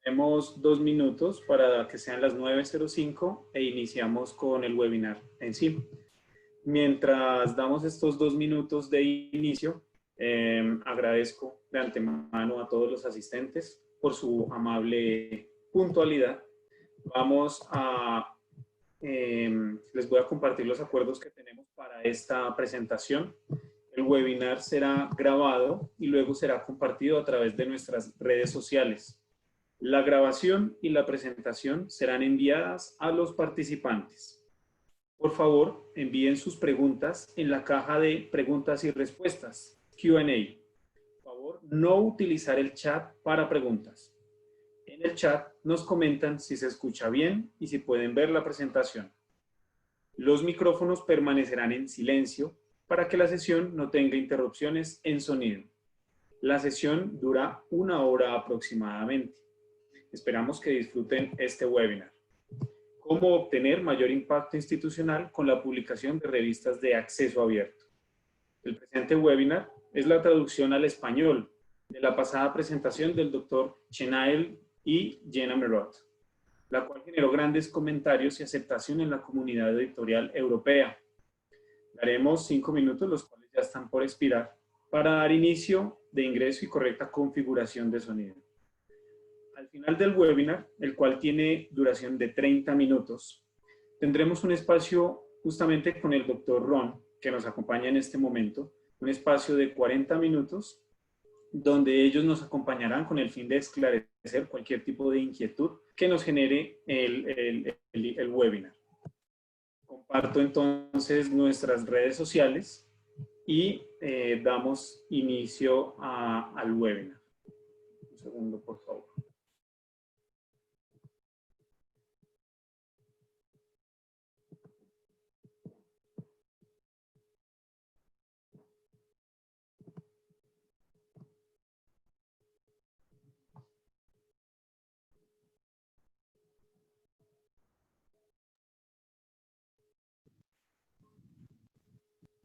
Tenemos 2 minutos para que sean las 9:05 e iniciamos con el webinar en sí. Mientras damos estos 2 minutos de inicio, agradezco de antemano a todos los asistentes por su amable puntualidad. Les voy a compartir los acuerdos que tenemos para esta presentación. El webinar será grabado y luego será compartido a través de nuestras redes sociales. La grabación y la presentación serán enviadas a los participantes. Por favor, envíen sus preguntas en la caja de preguntas y respuestas, Q&A. Por favor, no utilizar el chat para preguntas. En el chat nos comentan si se escucha bien y si pueden ver la presentación. Los micrófonos permanecerán en silencio para que la sesión no tenga interrupciones en sonido. La sesión dura 1 hora aproximadamente. Esperamos que disfruten este webinar. Cómo obtener mayor impacto institucional con la publicación de revistas de acceso abierto. El presente webinar es la traducción al español de la pasada presentación del Dr. Chenael y Jenna Merot, la cual generó grandes comentarios y aceptación en la comunidad editorial europea. Daremos 5 minutos, los cuales ya están por expirar, para dar inicio de ingreso y correcta configuración de sonido. Al final del webinar, el cual tiene duración de 30 minutos, tendremos un espacio justamente con el Dr. Ron, que nos acompaña en este momento, un espacio de 40 minutos, donde ellos nos acompañarán con el fin de esclarecer cualquier tipo de inquietud que nos genere el webinar. Comparto entonces nuestras redes sociales y damos inicio al webinar. Un segundo, por favor.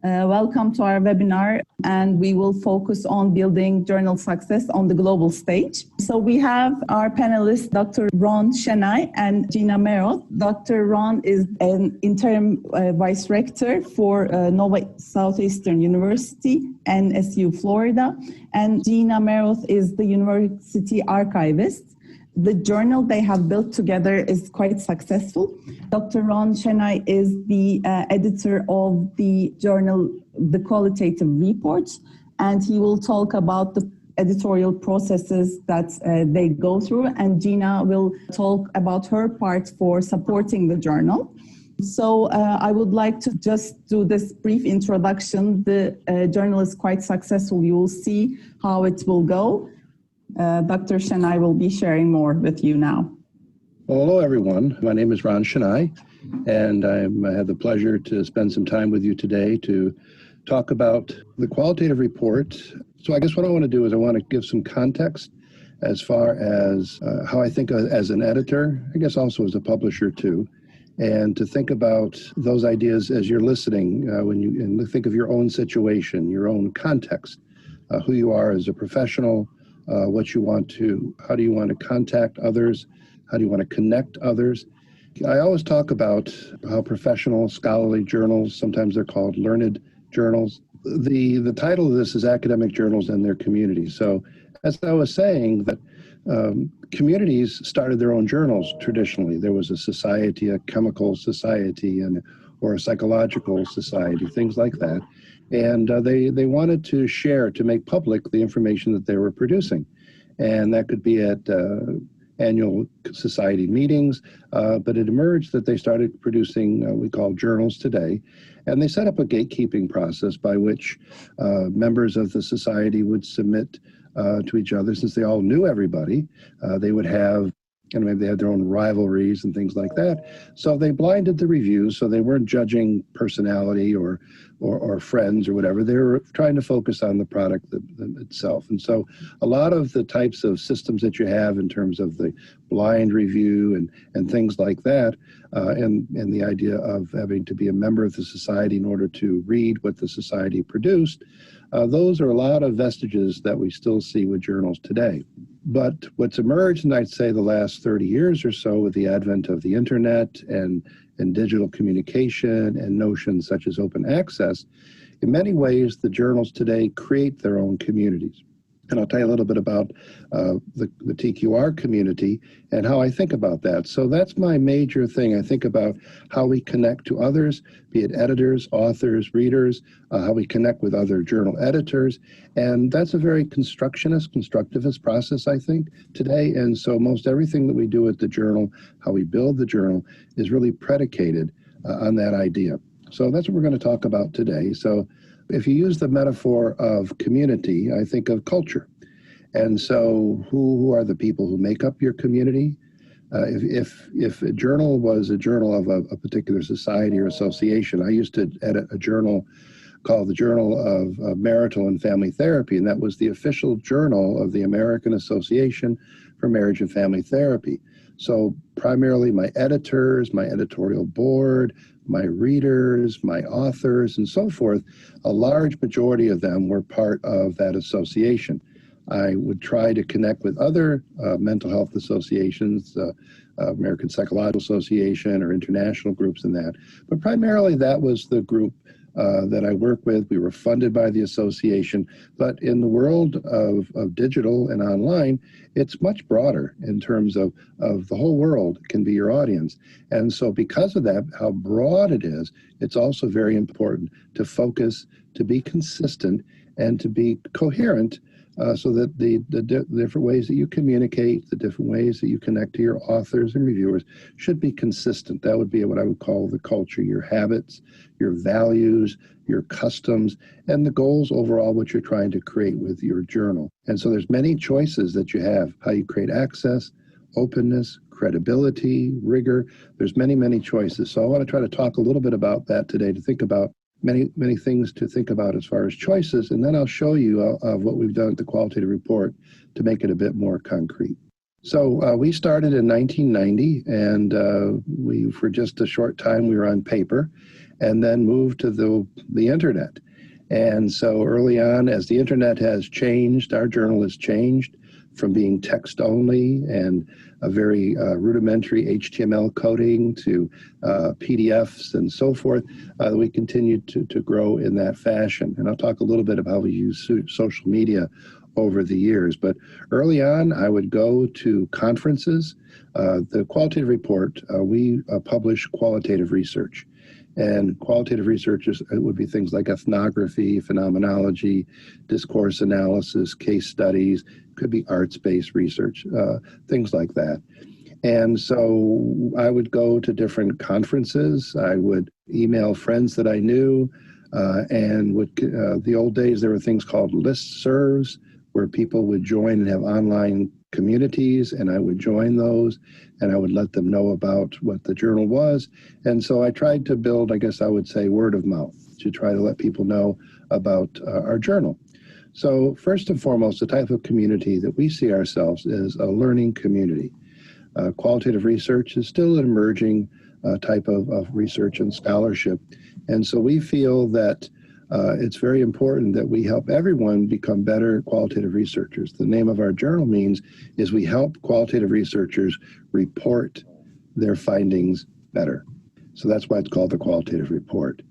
Welcome to our webinar, and we will focus on building journal success on the global stage. So we have our panelists, Dr. Ron Chennai and Gina Merrill. Dr. Ron is an interim vice rector for Nova Southeastern University, NSU, Florida, and Gina Merrill is the university archivist. The journal they have built together is quite successful. Dr. Ron Chennai is the editor of the journal, the Qualitative reports, and he will talk about the editorial processes that they go through, and Gina will talk about her part for supporting the journal. So I would like to just do this brief introduction. The journal is quite successful. You will see how it will go. Dr. Chennai will be sharing more with you now. Well, hello, everyone. My name is Ron Chennai, and I have the pleasure to spend some time with you today to talk about the qualitative report. So I guess what I want to do is I want to give some context as far as how I think as an editor, I guess also as a publisher too, and to think about those ideas as you're listening and think of your own situation, your own context, who you are as a professional, how do you want to contact others? How do you want to connect others? I always talk about how professional scholarly journals, sometimes they're called learned journals. The title of this is Academic Journals and Their Community. So as I was saying, that communities started their own journals traditionally. There was a society, a chemical society, or a psychological society, things like that. And they wanted to share, to make public the information that they were producing. And that could be at annual society meetings, but it emerged that they started producing what we call journals today. And they set up a gatekeeping process by which members of the society would submit to each other. Since they all knew everybody, they would have, and maybe they had their own rivalries and things like that. So they blinded the reviews, so they weren't judging personality or friends or whatever. They were trying to focus on the product itself. And so a lot of the types of systems that you have in terms of the blind review and things like that, and the idea of having to be a member of the society in order to read what the society produced, those are a lot of vestiges that we still see with journals today. But what's emerged, and I'd say the last 30 years or so, with the advent of the internet and digital communication and notions such as open access, in many ways, the journals today create their own communities. And I'll tell you a little bit about the TQR community and how I think about that. So that's my major thing. I think about how we connect to others, be it editors, authors, readers, how we connect with other journal editors. And that's a very constructivist process, I think, today. And so most everything that we do at the journal, how we build the journal, is really predicated on that idea. So that's what we're going to talk about today. So if you use the metaphor of community, I think of culture. And so who are the people who make up your community? If a journal was a journal of a particular society or association, I used to edit a journal called the Journal of Marital and Family Therapy, and that was the official journal of the American Association for Marriage and Family Therapy. So primarily my editors, my editorial board, my readers, my authors, and so forth, a large majority of them were part of that association. I would try to connect with other mental health associations, American Psychological Association or international groups in that. But primarily that was the group that I work with. We were funded by the association. But in the world of digital and online, it's much broader in terms of the whole world can be your audience. And so because of that, how broad it is, it's also very important to focus, to be consistent, and to be coherent so that the different ways that you communicate, the different ways that you connect to your authors and reviewers should be consistent. That would be what I would call the culture, your habits, your values, your customs, and the goals overall, what you're trying to create with your journal. And so there's many choices that you have, how you create access, openness, credibility, rigor. There's many, many choices. So I want to try to talk a little bit about that today, to think about many things to think about as far as choices, and then I'll show you what we've done at the Qualitative Report to make it a bit more concrete. So we started in 1990, and for just a short time, we were on paper, and then moved to the internet. And so early on, as the internet has changed, our journal has changed from being text only and a very rudimentary HTML coding to PDFs and so forth. We continued to grow in that fashion. And I'll talk a little bit about how we use social media over the years. But early on, I would go to conferences. The Qualitative Report, we publish qualitative research. And qualitative research would be things like ethnography, phenomenology, discourse analysis, case studies, could be arts-based research, things like that. And so I would go to different conferences. I would email friends that I knew, and the old days, there were things called listservs where people would join and have online communities, and I would join those, and I would let them know about what the journal was. And so I tried to build, I guess I would say, word of mouth to try to let people know about our journal. So first and foremost, the type of community that we see ourselves is a learning community. Qualitative research is still an emerging type of research and scholarship. And so we feel that it's very important that we help everyone become better qualitative researchers. The name of our journal is we help qualitative researchers report their findings better. So that's why it's called the Qualitative Report.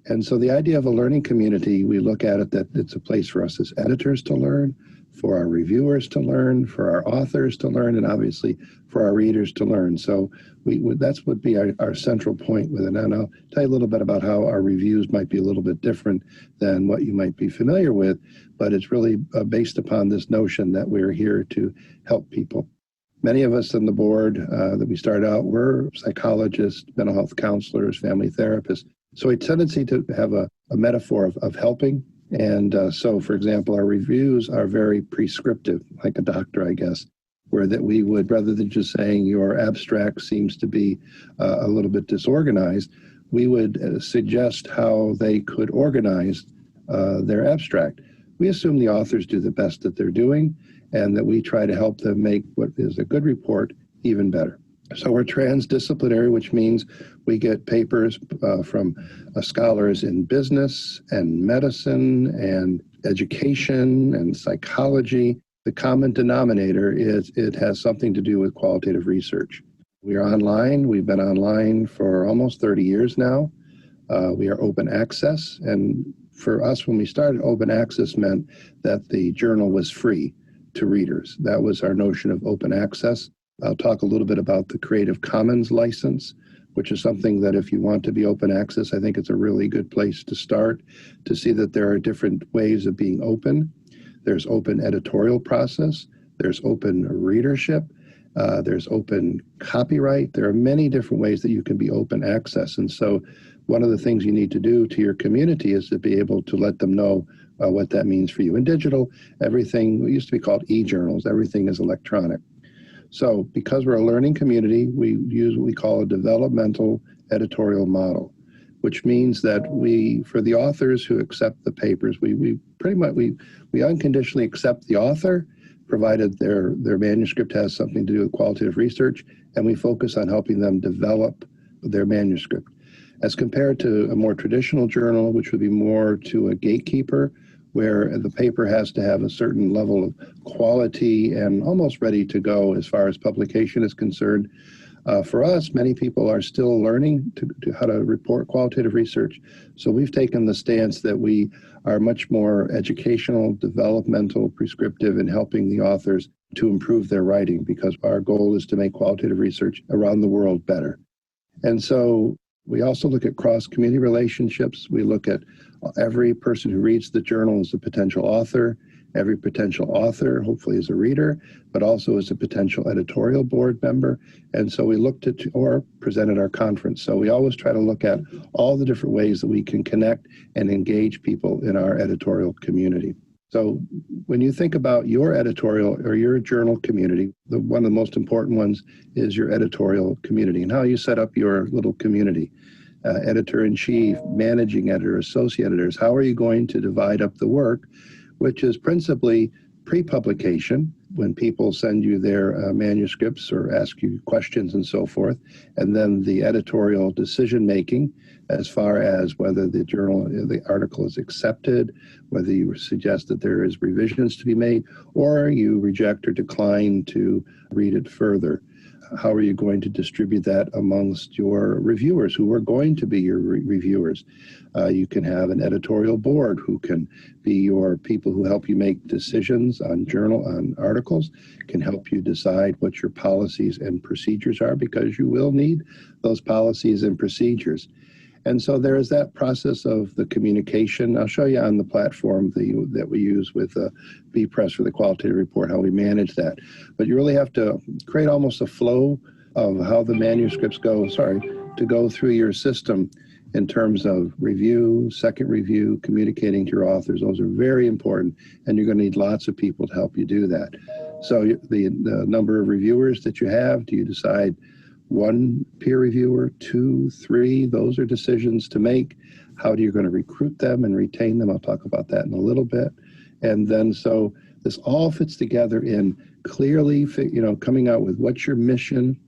And so the idea of a learning community, we look at it that it's a place for us as editors to learn, for our reviewers to learn, for our authors to learn, and obviously for our readers to learn. So that's would be our central point with it. And I'll tell you a little bit about how our reviews might be a little bit different than what you might be familiar with, but it's really based upon this notion that we're here to help people. Many of us on the board that we started out were psychologists, mental health counselors, family therapists. So a tendency to have a metaphor of helping. And so, for example, our reviews are very prescriptive, like a doctor, I guess, where that we would, rather than just saying your abstract seems to be a little bit disorganized, we would suggest how they could organize their abstract. We assume the authors do the best that they're doing, and that we try to help them make what is a good report even better. So we're transdisciplinary, which means we get papers from scholars in business and medicine and education and psychology. The common denominator is it has something to do with qualitative research. We are online. We've been online for almost 30 years now. We are open access. And for us, when we started, open access meant that the journal was free to readers. That was our notion of open access. I'll talk a little bit about the Creative Commons license, which is something that if you want to be open access, I think it's a really good place to start to see that there are different ways of being open. There's open editorial process, there's open readership, there's open copyright. There are many different ways that you can be open access. And so one of the things you need to do to your community is to be able to let them know what that means for you. In digital, everything used to be called e-journals, everything is electronic. So because we're a learning community, we use what we call a developmental editorial model, which means that for the authors who accept the papers, we unconditionally accept the author, provided their manuscript has something to do with qualitative research, and we focus on helping them develop their manuscript. As compared to a more traditional journal, which would be more to a gatekeeper, where the paper has to have a certain level of quality and almost ready to go as far as publication is concerned. For us, many people are still learning to how to report qualitative research. So we've taken the stance that we are much more educational, developmental, prescriptive in helping the authors to improve their writing, because our goal is to make qualitative research around the world better. And so we also look at cross-community relationships. We look at every person who reads the journal as a potential author. Every potential author, hopefully, is a reader, but also as a potential editorial board member. And so we looked at or presented our conference. So we always try to look at all the different ways that we can connect and engage people in our editorial community. So when you think about your editorial or your journal community, one of the most important ones is your editorial community and how you set up your little community. Editor-in-chief, managing editor, associate editors, how are you going to divide up the work, which is principally pre-publication, when people send you their manuscripts or ask you questions and so forth, and then the editorial decision-making as far as whether the article is accepted, whether you suggest that there is revisions to be made, or you reject or decline to read it further. How are you going to distribute that amongst your reviewers who are going to be your reviewers? You can have an editorial board who can be your people who help you make decisions on articles, can help you decide what your policies and procedures are, because you will need those policies and procedures. And so there is that process of the communication. I'll show you on the platform that we use with bPress for the qualitative report, how we manage that. But you really have to create almost a flow of how the manuscripts go through your system in terms of review, second review, communicating to your authors. Those are very important, and you're going to need lots of people to help you do that. So the number of reviewers that you have, do you decide one peer reviewer, 2, 3? Those are decisions to make. How are you going to recruit them and retain them? I'll talk about that in a little bit. And then so this all fits together in clearly, coming out with what's your mission,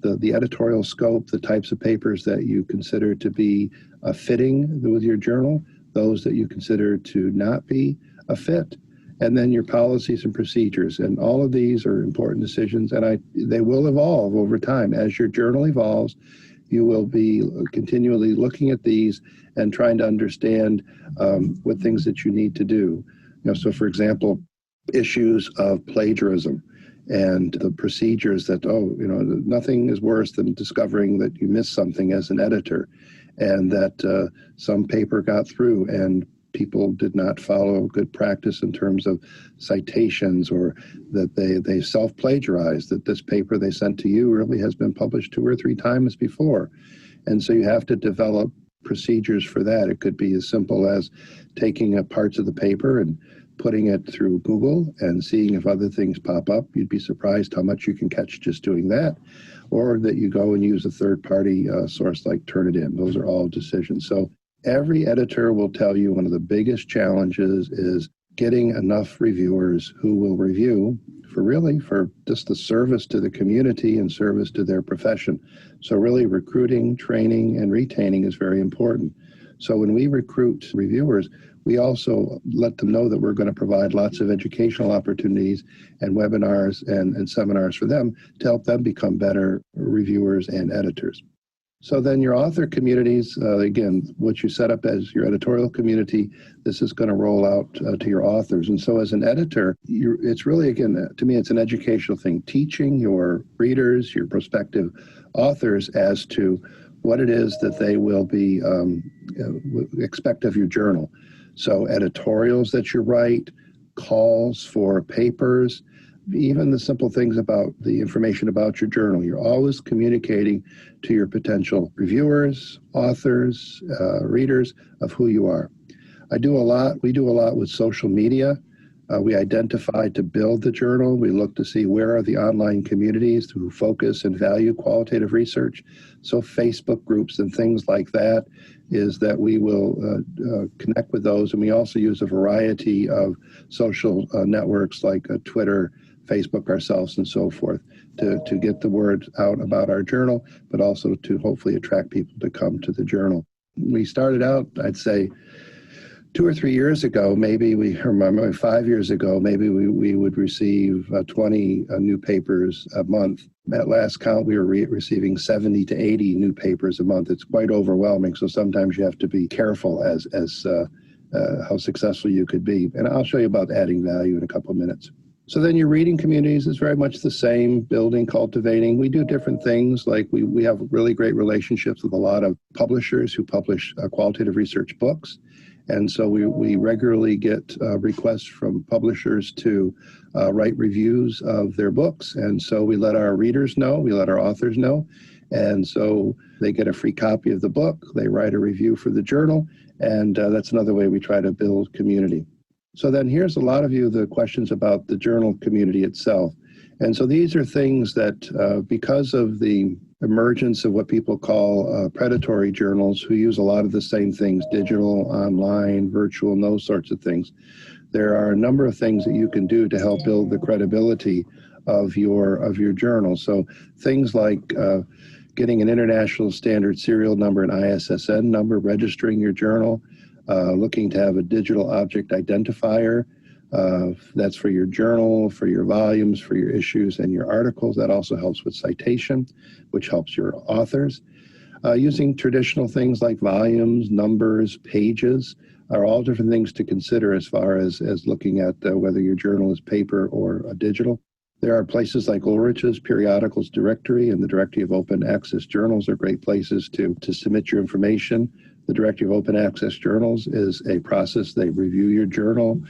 the editorial scope, the types of papers that you consider to be fitting with your journal, those that you consider to not be a fit, and then your policies and procedures. And all of these are important decisions, and they will evolve over time. As your journal evolves, you will be continually looking at these and trying to understand what things that you need to do. So for example, issues of plagiarism and the procedures that, nothing is worse than discovering that you missed something as an editor, and that some paper got through and people did not follow good practice in terms of citations, or that they self-plagiarized, that this paper they sent to you really has been published 2 or 3 times before. And so you have to develop procedures for that. It could be as simple as taking parts of the paper and putting it through Google and seeing if other things pop up. You'd be surprised how much you can catch just doing that. Or that you go and use a third-party source like Turnitin. Those are all decisions. So every editor will tell you one of the biggest challenges is getting enough reviewers who will review for just the service to the community and service to their profession. So really recruiting, training, and retaining is very important. So when we recruit reviewers, we also let them know that we're going to provide lots of educational opportunities and webinars and seminars for them to help them become better reviewers and editors. So then your author communities, again, what you set up as your editorial community, this is going to roll out to your authors. And so as an editor, it's really, again, to me, it's an educational thing, teaching your readers, your prospective authors as to what it is that they will be expect of your journal. So editorials that you write, calls for papers, even the simple things about the information about your journal. You're always communicating to your potential reviewers, authors, readers of who you are. We do a lot with social media. We identify to build the journal. We look to see where are the online communities who focus and value qualitative research. So Facebook groups and things like that is that we will connect with those. And we also use a variety of social networks like Twitter, Facebook ourselves, and so forth to get the word out about our journal, but also to hopefully attract people to come to the journal. We started out, I'd say, 2 or 3 years ago, maybe 5 years ago, maybe we would receive 20 new papers a month. At last count, we were receiving 70 to 80 new papers a month. It's quite overwhelming, so sometimes you have to be careful as how successful you could be. And I'll show you about adding value in a couple of minutes. So then your reading communities is very much the same, building, cultivating. We do different things, like we have really great relationships with a lot of publishers who publish qualitative research books. And so we regularly get requests from publishers to write reviews of their books. And so we let our readers know, we let our authors know. And so they get a free copy of the book, they write a review for the journal, and that's another way we try to build community. So then here's a lot of you the questions about the journal community itself. And so these are things that because of the emergence of what people call predatory journals who use a lot of the same things, digital, online, virtual, and those sorts of things, there are a number of things that you can do to help build the credibility of your journal. So things like getting an international standard serial number and ISSN number, registering your journal, looking to have a digital object identifier. That's for your journal, for your volumes, for your issues and your articles. That also helps with citation, which helps your authors. Using traditional things like volumes, numbers, pages are all different things to consider as far as looking at whether your journal is paper or digital. There are places like Ulrich's Periodicals Directory and the Directory of Open Access Journals are great places to submit your information. The Directory of Open Access Journals is a process. They review your journal.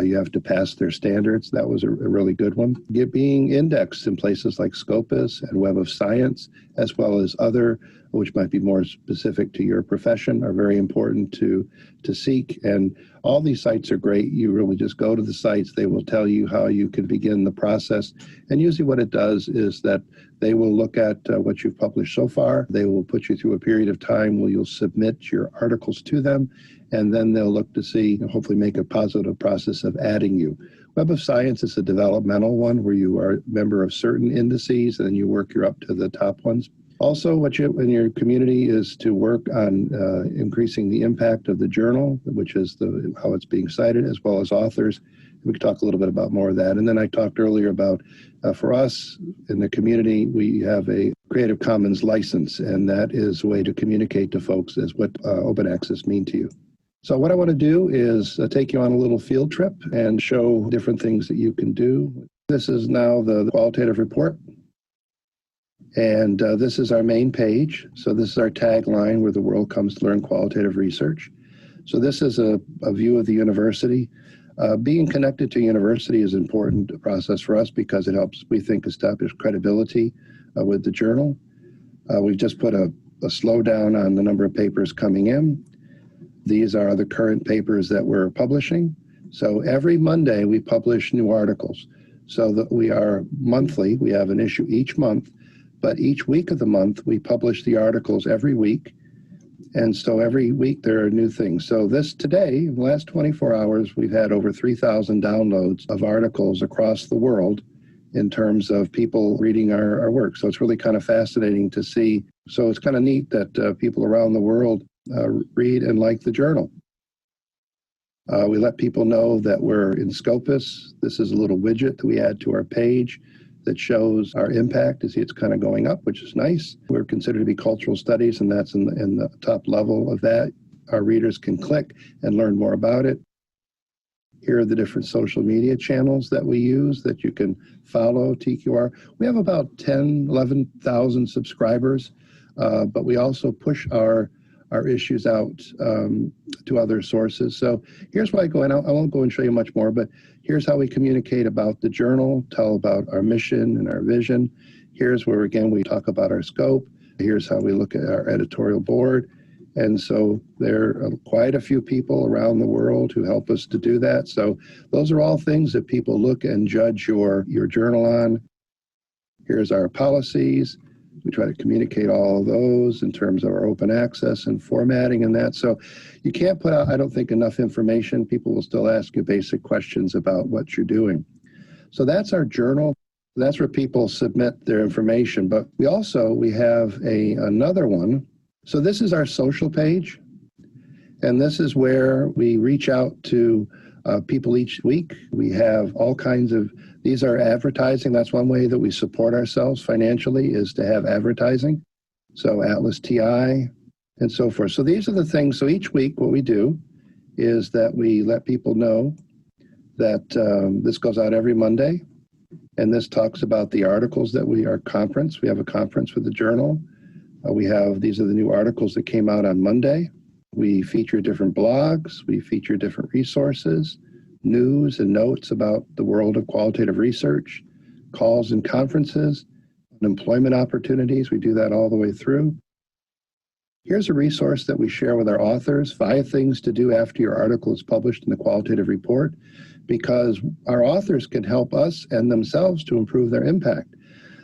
You have to pass their standards. That was a really good one. Being indexed in places like Scopus and Web of Science, as well as other, which might be more specific to your profession, are very important to seek. And all these sites are great. You really just go to the sites. They will tell you how you can begin the process. And usually what it does is that they will look at what you've published so far. They will put you through a period of time where you'll submit your articles to them, and then they'll look to see, hopefully make a positive process of adding you. Web of Science is a developmental one where you are a member of certain indices and then you work up to the top ones. Also, what you in your community is to work on increasing the impact of the journal, which is how it's being cited, as well as authors. We can talk a little bit about more of that. And then I talked earlier about, for us in the community, we have a Creative Commons license, and that is a way to communicate to folks as what open access mean to you. So what I want to do is take you on a little field trip and show different things that you can do. This is now the qualitative report. And this is our main page. So this is our tagline, where the world comes to learn qualitative research. So this is a view of the university. Being connected to university is an important process for us because it helps, we think, establish credibility with the journal. We've just put a slowdown on the number of papers coming in. These are the current papers that we're publishing. So every Monday we publish new articles. So that we are monthly, we have an issue each month. But each week of the month, we publish the articles every week. And so every week there are new things. So today, in the last 24 hours, we've had over 3,000 downloads of articles across the world in terms of people reading our work. So it's really kind of fascinating to see. So it's kind of neat that people around the world read and like the journal. We let people know that we're in Scopus. This is a little widget that we add to our page that shows our impact. You see it's kind of going up, which is nice. We're considered to be cultural studies, and that's in the top level of that. Our readers can click and learn more about it. Here are the different social media channels that we use that you can follow TQR. We have about 10, 11,000 subscribers, but we also push our issues out to other sources. So here's why I go, and I won't go and show you much more, but here's how we communicate about the journal, tell about our mission and our vision. Here's where, again, we talk about our scope. Here's how we look at our editorial board. And so there are quite a few people around the world who help us to do that. So those are all things that people look and judge your journal on. Here's our policies. We try to communicate all of those in terms of our open access and formatting and that. So you can't put out, I don't think, enough information. People will still ask you basic questions about what you're doing. So that's our journal. That's where people submit their information. But we have another one. So this is our social page, and this is where we reach out to people each week. We have all kinds of, these are advertising. That's one way that we support ourselves financially, is to have advertising. So Atlas TI and so forth. So these are the things. So each week what we do is that we let people know that this goes out every Monday, and this talks about the articles that we have a conference with the journal. These are the new articles that came out on Monday. We feature different blogs. We feature different resources, news and notes about the world of qualitative research, calls and conferences, employment opportunities. We do that all the way through. Here's a resource that we share with our authors, 5 things to do after your article is published in the qualitative report, because our authors can help us and themselves to improve their impact.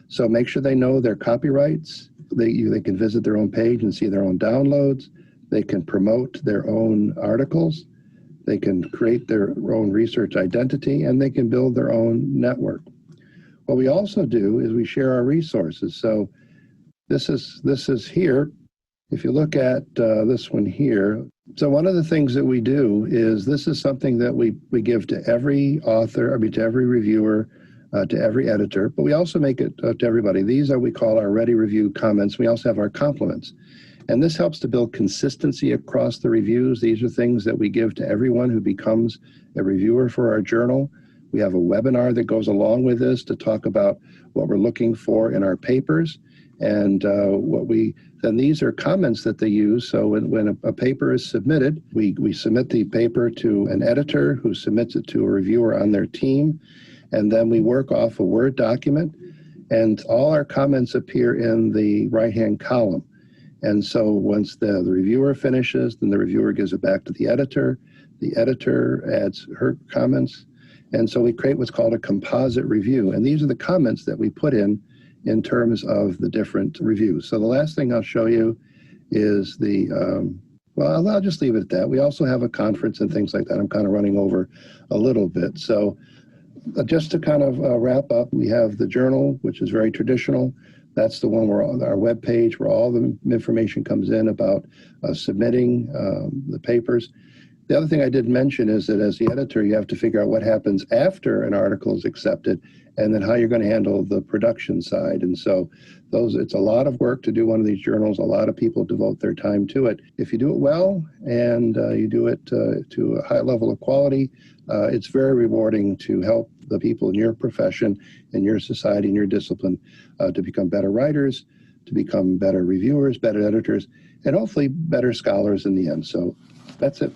So make sure they know their copyrights. They can visit their own page and see their own downloads. They can promote their own articles. They can create their own research identity, and they can build their own network. What we also do is we share our resources. So this is here. If you look at this one here, so one of the things that we do is this is something that we give to every author, to every reviewer, to every editor, but we also make it to everybody. These are, we call our ready review comments. We also have our compliments. And this helps to build consistency across the reviews. These are things that we give to everyone who becomes a reviewer for our journal. We have a webinar that goes along with this to talk about what we're looking for in our papers. And then these are comments that they use. So when a paper is submitted, we submit the paper to an editor who submits it to a reviewer on their team. And then we work off a Word document, and all our comments appear in the right-hand column. And so once the reviewer finishes, then the reviewer gives it back to the editor adds her comments. And so we create what's called a composite review. And these are the comments that we put in terms of the different reviews. So the last thing I'll show you is I'll just leave it at that. We also have a conference and things like that. I'm kind of running over a little bit. So just to kind of wrap up, we have the journal, which is very traditional. That's the one where on our webpage where all the information comes in about submitting the papers. The other thing I did mention is that as the editor, you have to figure out what happens after an article is accepted, and then how you're going to handle the production side. And so it's a lot of work to do one of these journals. A lot of people devote their time to it. If you do it well and you do it to a high level of quality, it's very rewarding to help the people in your profession, in your society, in your discipline, to become better writers, to become better reviewers, better editors, and hopefully better scholars in the end. So that's it.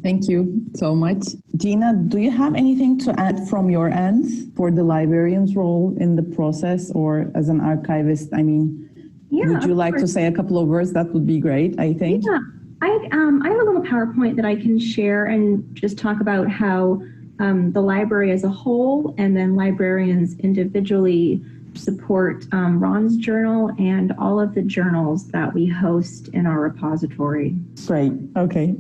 Thank you so much. Gina, do you have anything to add from your end for the librarian's role in the process or as an archivist? Would you like to say a couple of words? That would be great, I think. Yeah, I have a little PowerPoint that I can share and just talk about how the library as a whole and then librarians individually support Ron's journal and all of the journals that we host in our repository. Great, okay.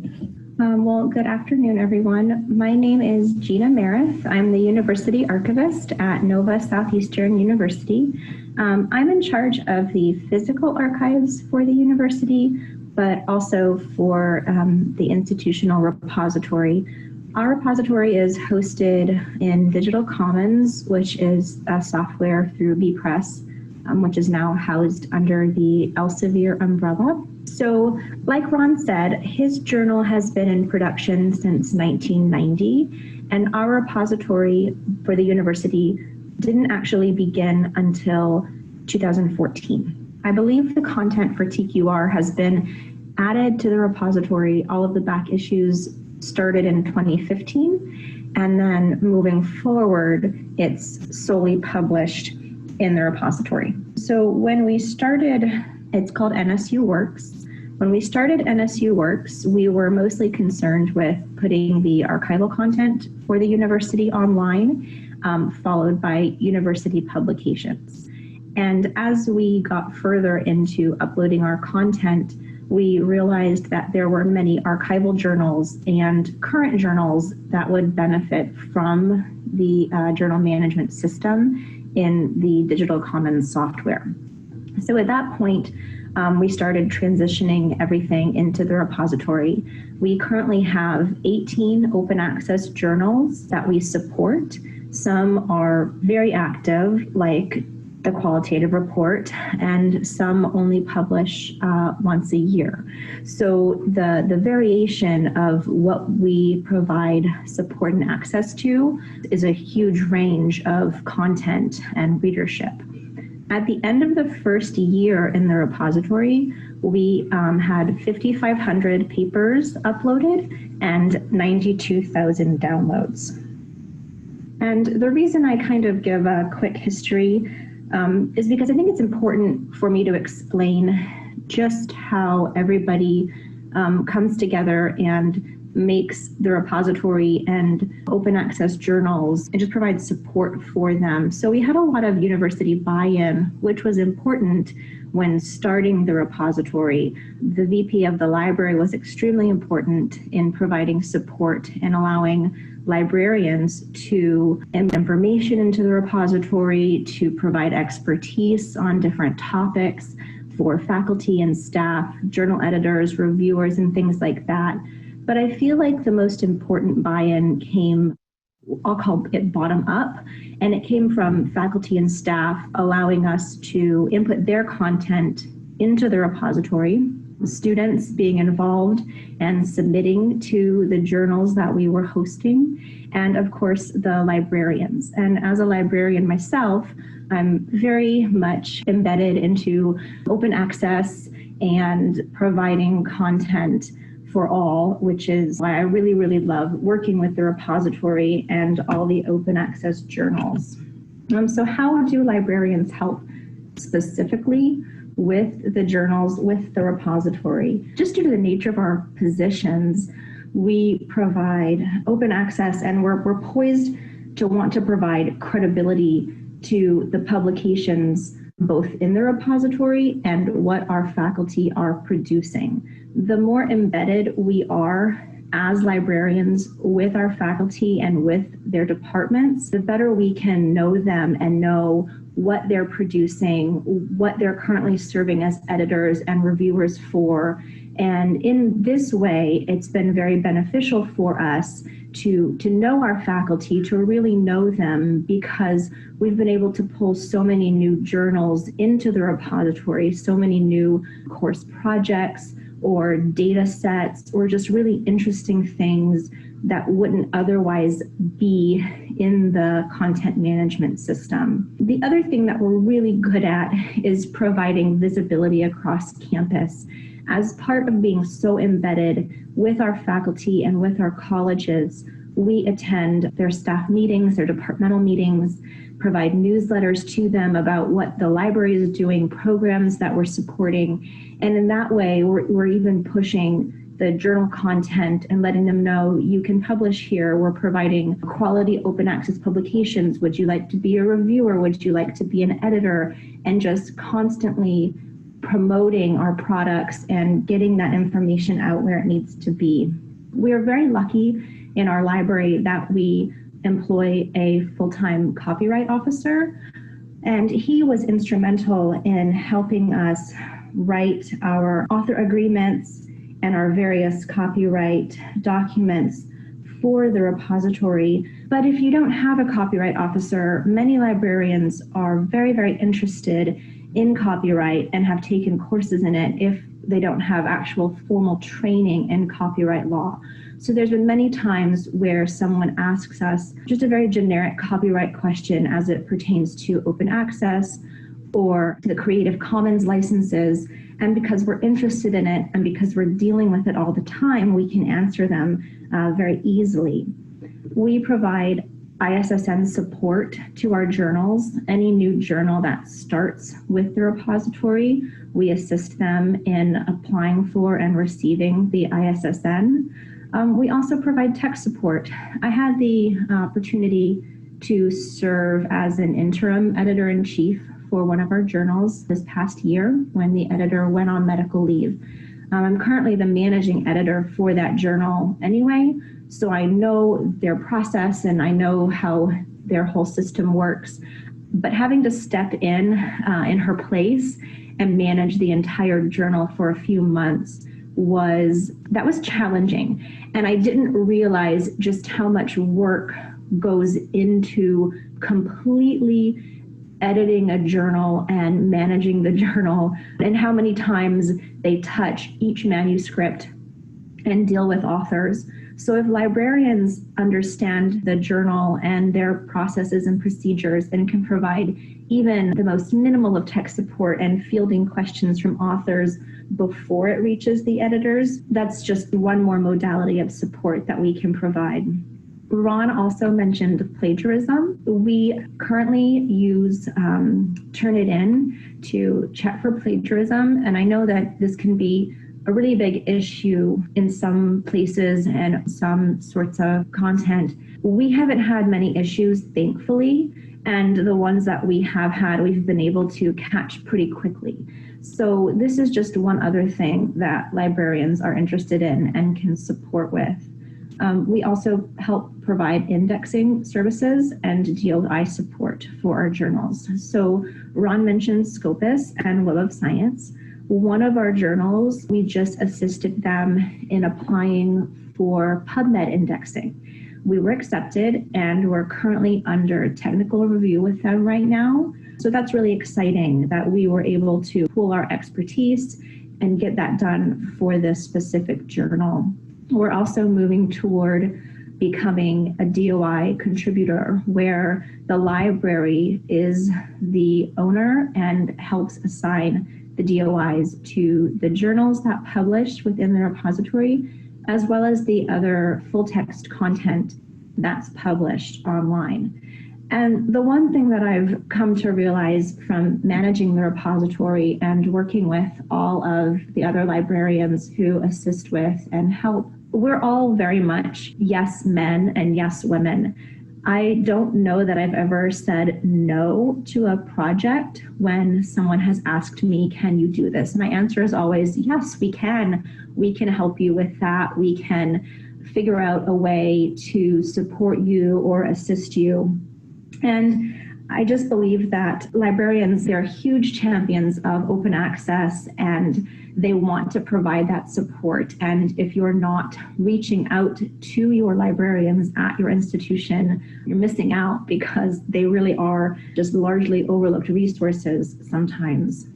Well, good afternoon, everyone. My name is Gina Meredith. I'm the University Archivist at Nova Southeastern University. I'm in charge of the physical archives for the university, but also for the institutional repository. Our repository is hosted in Digital Commons, which is a software through bpress, which is now housed under the Elsevier umbrella. So, like Ron said, his journal has been in production since 1990, and our repository for the university didn't actually begin until 2014. I believe the content for TQR has been added to the repository. All of the back issues started in 2015, and then moving forward, it's solely published in the repository. So when we started, it's called NSU Works. When we started NSU Works, we were mostly concerned with putting the archival content for the university online, followed by university publications. And as we got further into uploading our content, we realized that there were many archival journals and current journals that would benefit from the journal management system in the Digital Commons software. So at that point, we started transitioning everything into the repository. We currently have 18 open access journals that we support. Some are very active, like the Qualitative report, and some only publish once a year. So the variation of what we provide support and access to is a huge range of content and readership. At the end of the first year in the repository, we had 5,500 papers uploaded and 92,000 downloads. And the reason I kind of give a quick history is because I think it's important for me to explain just how everybody comes together and makes the repository and open access journals and just provides support for them. So we had a lot of university buy-in, which was important when starting the repository. The VP of the library was extremely important in providing support and allowing librarians to input information into the repository, to provide expertise on different topics for faculty and staff, journal editors, reviewers, and things like that. But I feel like the most important buy-in came, I'll call it bottom up, and it came from faculty and staff allowing us to input their content into the repository, students being involved and submitting to the journals that we were hosting, and of course the librarians. And as a librarian myself, I'm very much embedded into open access and providing content for all, which is why I really, really love working with the repository and all the open access journals. So how do librarians help specifically with the journals, with the repository? Just due to the nature of our positions, we provide open access, and we're poised to want to provide credibility to the publications both in the repository and what our faculty are producing. The more embedded we are as librarians with our faculty and with their departments, the better we can know them and know what they're producing, what they're currently serving as editors and reviewers for. And in this way, it's been very beneficial for us to know our faculty, to really know them, because we've been able to pull so many new journals into the repository, so many new course projects or data sets, or just really interesting things that wouldn't otherwise be in the content management system. The other thing that we're really good at is providing visibility across campus. As part of being so embedded with our faculty and with our colleges, we attend their staff meetings, their departmental meetings, provide newsletters to them about what the library is doing, programs that we're supporting. And in that way, we're even pushing the journal content and letting them know you can publish here. We're providing quality open access publications. Would you like to be a reviewer? Would you like to be an editor? And just constantly promoting our products and getting that information out where it needs to be. We are very lucky in our library that we employ a full-time copyright officer, and he was instrumental in helping us write our author agreements and our various copyright documents for the repository. But if you don't have a copyright officer, many librarians are very, very interested in copyright and have taken courses in it if they don't have actual formal training in copyright law. So there's been many times where someone asks us just a very generic copyright question as it pertains to open access or the Creative Commons licenses. And because we're interested in it and because we're dealing with it all the time, we can answer them very easily. We provide ISSN support to our journals. Any new journal that starts with the repository, we assist them in applying for and receiving the ISSN. We also provide tech support. I had the opportunity to serve as an interim editor-in-chief for one of our journals this past year when the editor went on medical leave. I'm currently the managing editor for that journal anyway, so I know their process and I know how their whole system works. But having to step in her place and manage the entire journal for a few months was challenging. And I didn't realize just how much work goes into completely editing a journal and managing the journal, and how many times they touch each manuscript and deal with authors. So if librarians understand the journal and their processes and procedures and can provide even the most minimal of tech support and fielding questions from authors before it reaches the editors, that's just one more modality of support that we can provide. Ron also mentioned plagiarism. We currently use Turnitin to check for plagiarism, and I know that this can be a really big issue in some places and some sorts of content. We haven't had many issues, thankfully, and the ones that we have had, we've been able to catch pretty quickly. So this is just one other thing that librarians are interested in and can support with. We also help provide indexing services and DOI support for our journals. So Ron mentioned Scopus and Web of Science. One of our journals, we just assisted them in applying for PubMed indexing. We were accepted and we're currently under technical review with them right now. So that's really exciting that we were able to pool our expertise and get that done for this specific journal. We're also moving toward becoming a DOI contributor where the library is the owner and helps assign the DOIs to the journals that publish within the repository, as well as the other full text content that's published online. And the one thing that I've come to realize from managing the repository and working with all of the other librarians who assist with and help, we're all very much yes men and yes women. I don't know that I've ever said no to a project when someone has asked me, can you do this? My answer is always, yes, we can. We can help you with that. We can figure out a way to support you or assist you. And I just believe that librarians, they're huge champions of open access and they want to provide that support. And if you're not reaching out to your librarians at your institution, you're missing out because they really are just largely overlooked resources sometimes.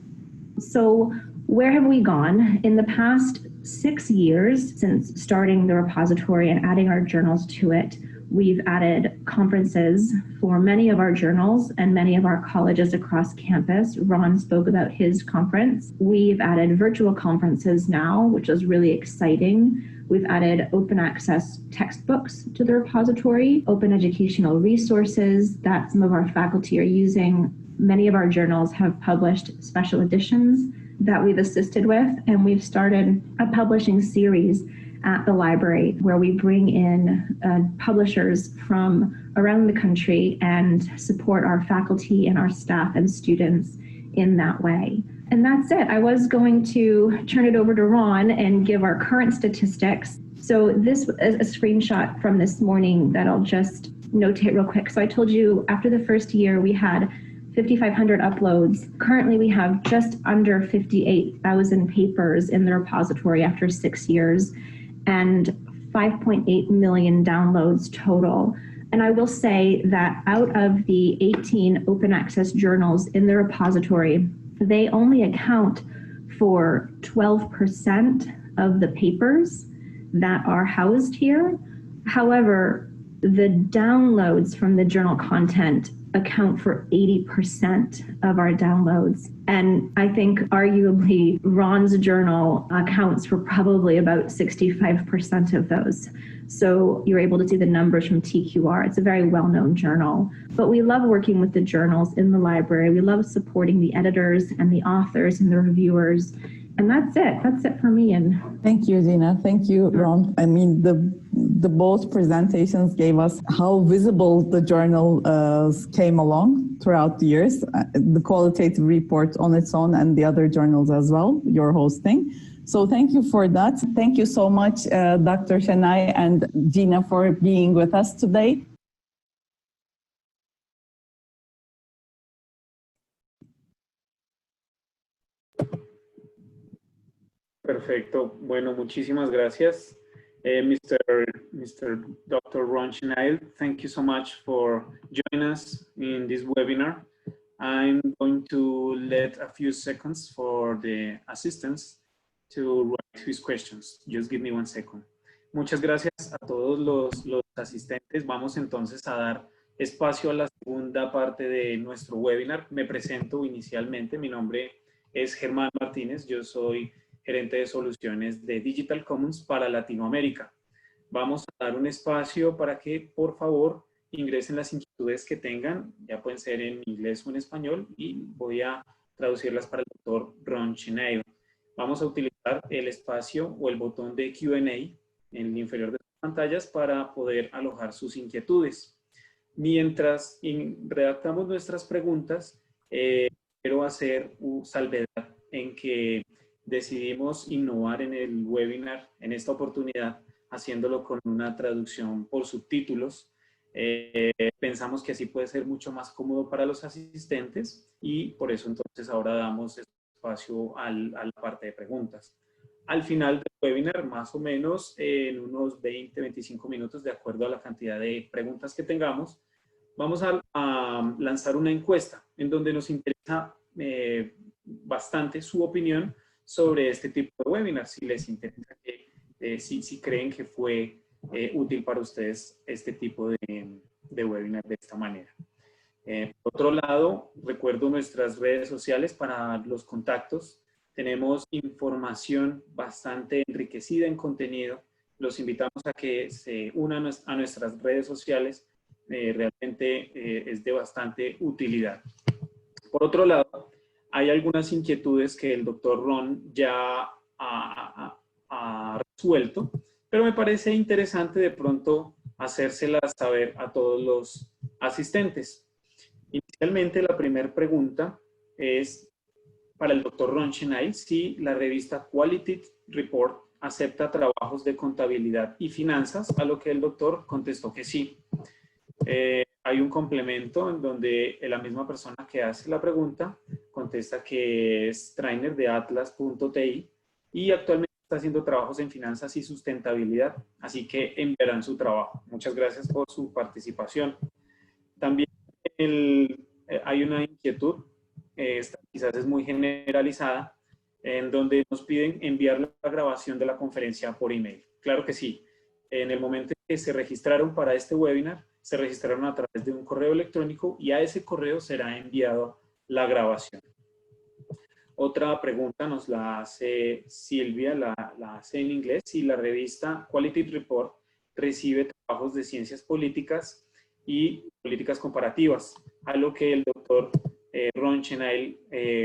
So where have we gone? In the past 6 years since starting the repository and adding our journals to it, we've added conferences for many of our journals and many of our colleges across campus. Ron spoke about his conference. We've added virtual conferences now, which is really exciting. We've added open access textbooks to the repository, open educational resources that some of our faculty are using. Many of our journals have published special editions that we've assisted with, and we've started a publishing series at the library where we bring in publishers from around the country and support our faculty and our staff and students in that way. And that's it. I was going to turn it over to Ron and give our current statistics. So this is a screenshot from this morning that I'll just notate real quick. So I told you after the first year we had 5,500 uploads. Currently, we have just under 58,000 papers in the repository after 6 years, and 5.8 million downloads total. And I will say that out of the 18 open access journals in the repository, they only account for 12% of the papers that are housed here. However, the downloads from the journal content account for 80% of our downloads. And I think arguably Ron's journal accounts for probably about 65% of those. So you're able to see the numbers from TQR. It's a very well-known journal. But we love working with the journals in the library. We love supporting the editors and the authors and the reviewers. And that's it. That's it for me. And thank you, Gina. Thank you, Ron. I mean, the both presentations gave us how visible the journal came along throughout the years, the qualitative report on its own and the other journals as well, you're hosting. So thank you for that. Thank you so much, Dr. Shanai and Gina, for being with us today. Perfecto. Bueno, muchísimas gracias. Mr. Dr. Ron Shanai, thank you so much for joining us in this webinar. I'm going to let a few seconds for the assistants to write his questions. Just give me 1 second. Muchas gracias a todos los asistentes. Vamos entonces a dar espacio a la segunda parte de nuestro webinar. Me presento inicialmente. Mi nombre es Germán Martínez. Yo soy gerente de soluciones de Digital Commons para Latinoamérica. Vamos a dar un espacio para que, por favor, ingresen las inquietudes que tengan. Ya pueden ser en inglés o en español y voy a traducirlas para el doctor Ron Shanai. Vamos a utilizar el espacio o el botón de Q&A en el inferior de las pantallas para poder alojar sus inquietudes. Mientras redactamos nuestras preguntas, quiero hacer un salvedad en que decidimos innovar en el webinar en esta oportunidad, haciéndolo con una traducción por subtítulos. Pensamos que así puede ser mucho más cómodo para los asistentes y por eso entonces ahora damos espacio a la parte de preguntas. Al final del webinar, más o menos en unos 20-25 minutos, de acuerdo a la cantidad de preguntas que tengamos, vamos a lanzar una encuesta en donde nos interesa bastante su opinión sobre este tipo de webinar, si les interesa, si creen que fue útil para ustedes este tipo de webinar de esta manera. Por otro lado, recuerdo nuestras redes sociales para los contactos. Tenemos información bastante enriquecida en contenido. Los invitamos a que se unan a nuestras redes sociales. Realmente es de bastante utilidad. Por otro lado, hay algunas inquietudes que el doctor Ron ya ha resuelto, pero me parece interesante de pronto hacérselas saber a todos los asistentes. Inicialmente, la primera pregunta es para el doctor Ron Shanai, si la revista Qualitative Report acepta trabajos de contabilidad y finanzas, a lo que el doctor contestó que sí. Hay un complemento en donde la misma persona que hace la pregunta contesta que es trainer de atlas.ti y actualmente está haciendo trabajos en finanzas y sustentabilidad, así que enviarán su trabajo. Muchas gracias por su participación. También hay una inquietud, esta quizás es muy generalizada, en donde nos piden enviar la grabación de la conferencia por email. Claro que sí. En el momento en que se registraron para este webinar, se registraron a través de un correo electrónico y a ese correo será enviado la grabación. Otra pregunta nos la hace Silvia, la hace en inglés, si la revista Qualitative Report recibe trabajos de ciencias políticas y políticas comparativas, a lo que el doctor Ron Shanai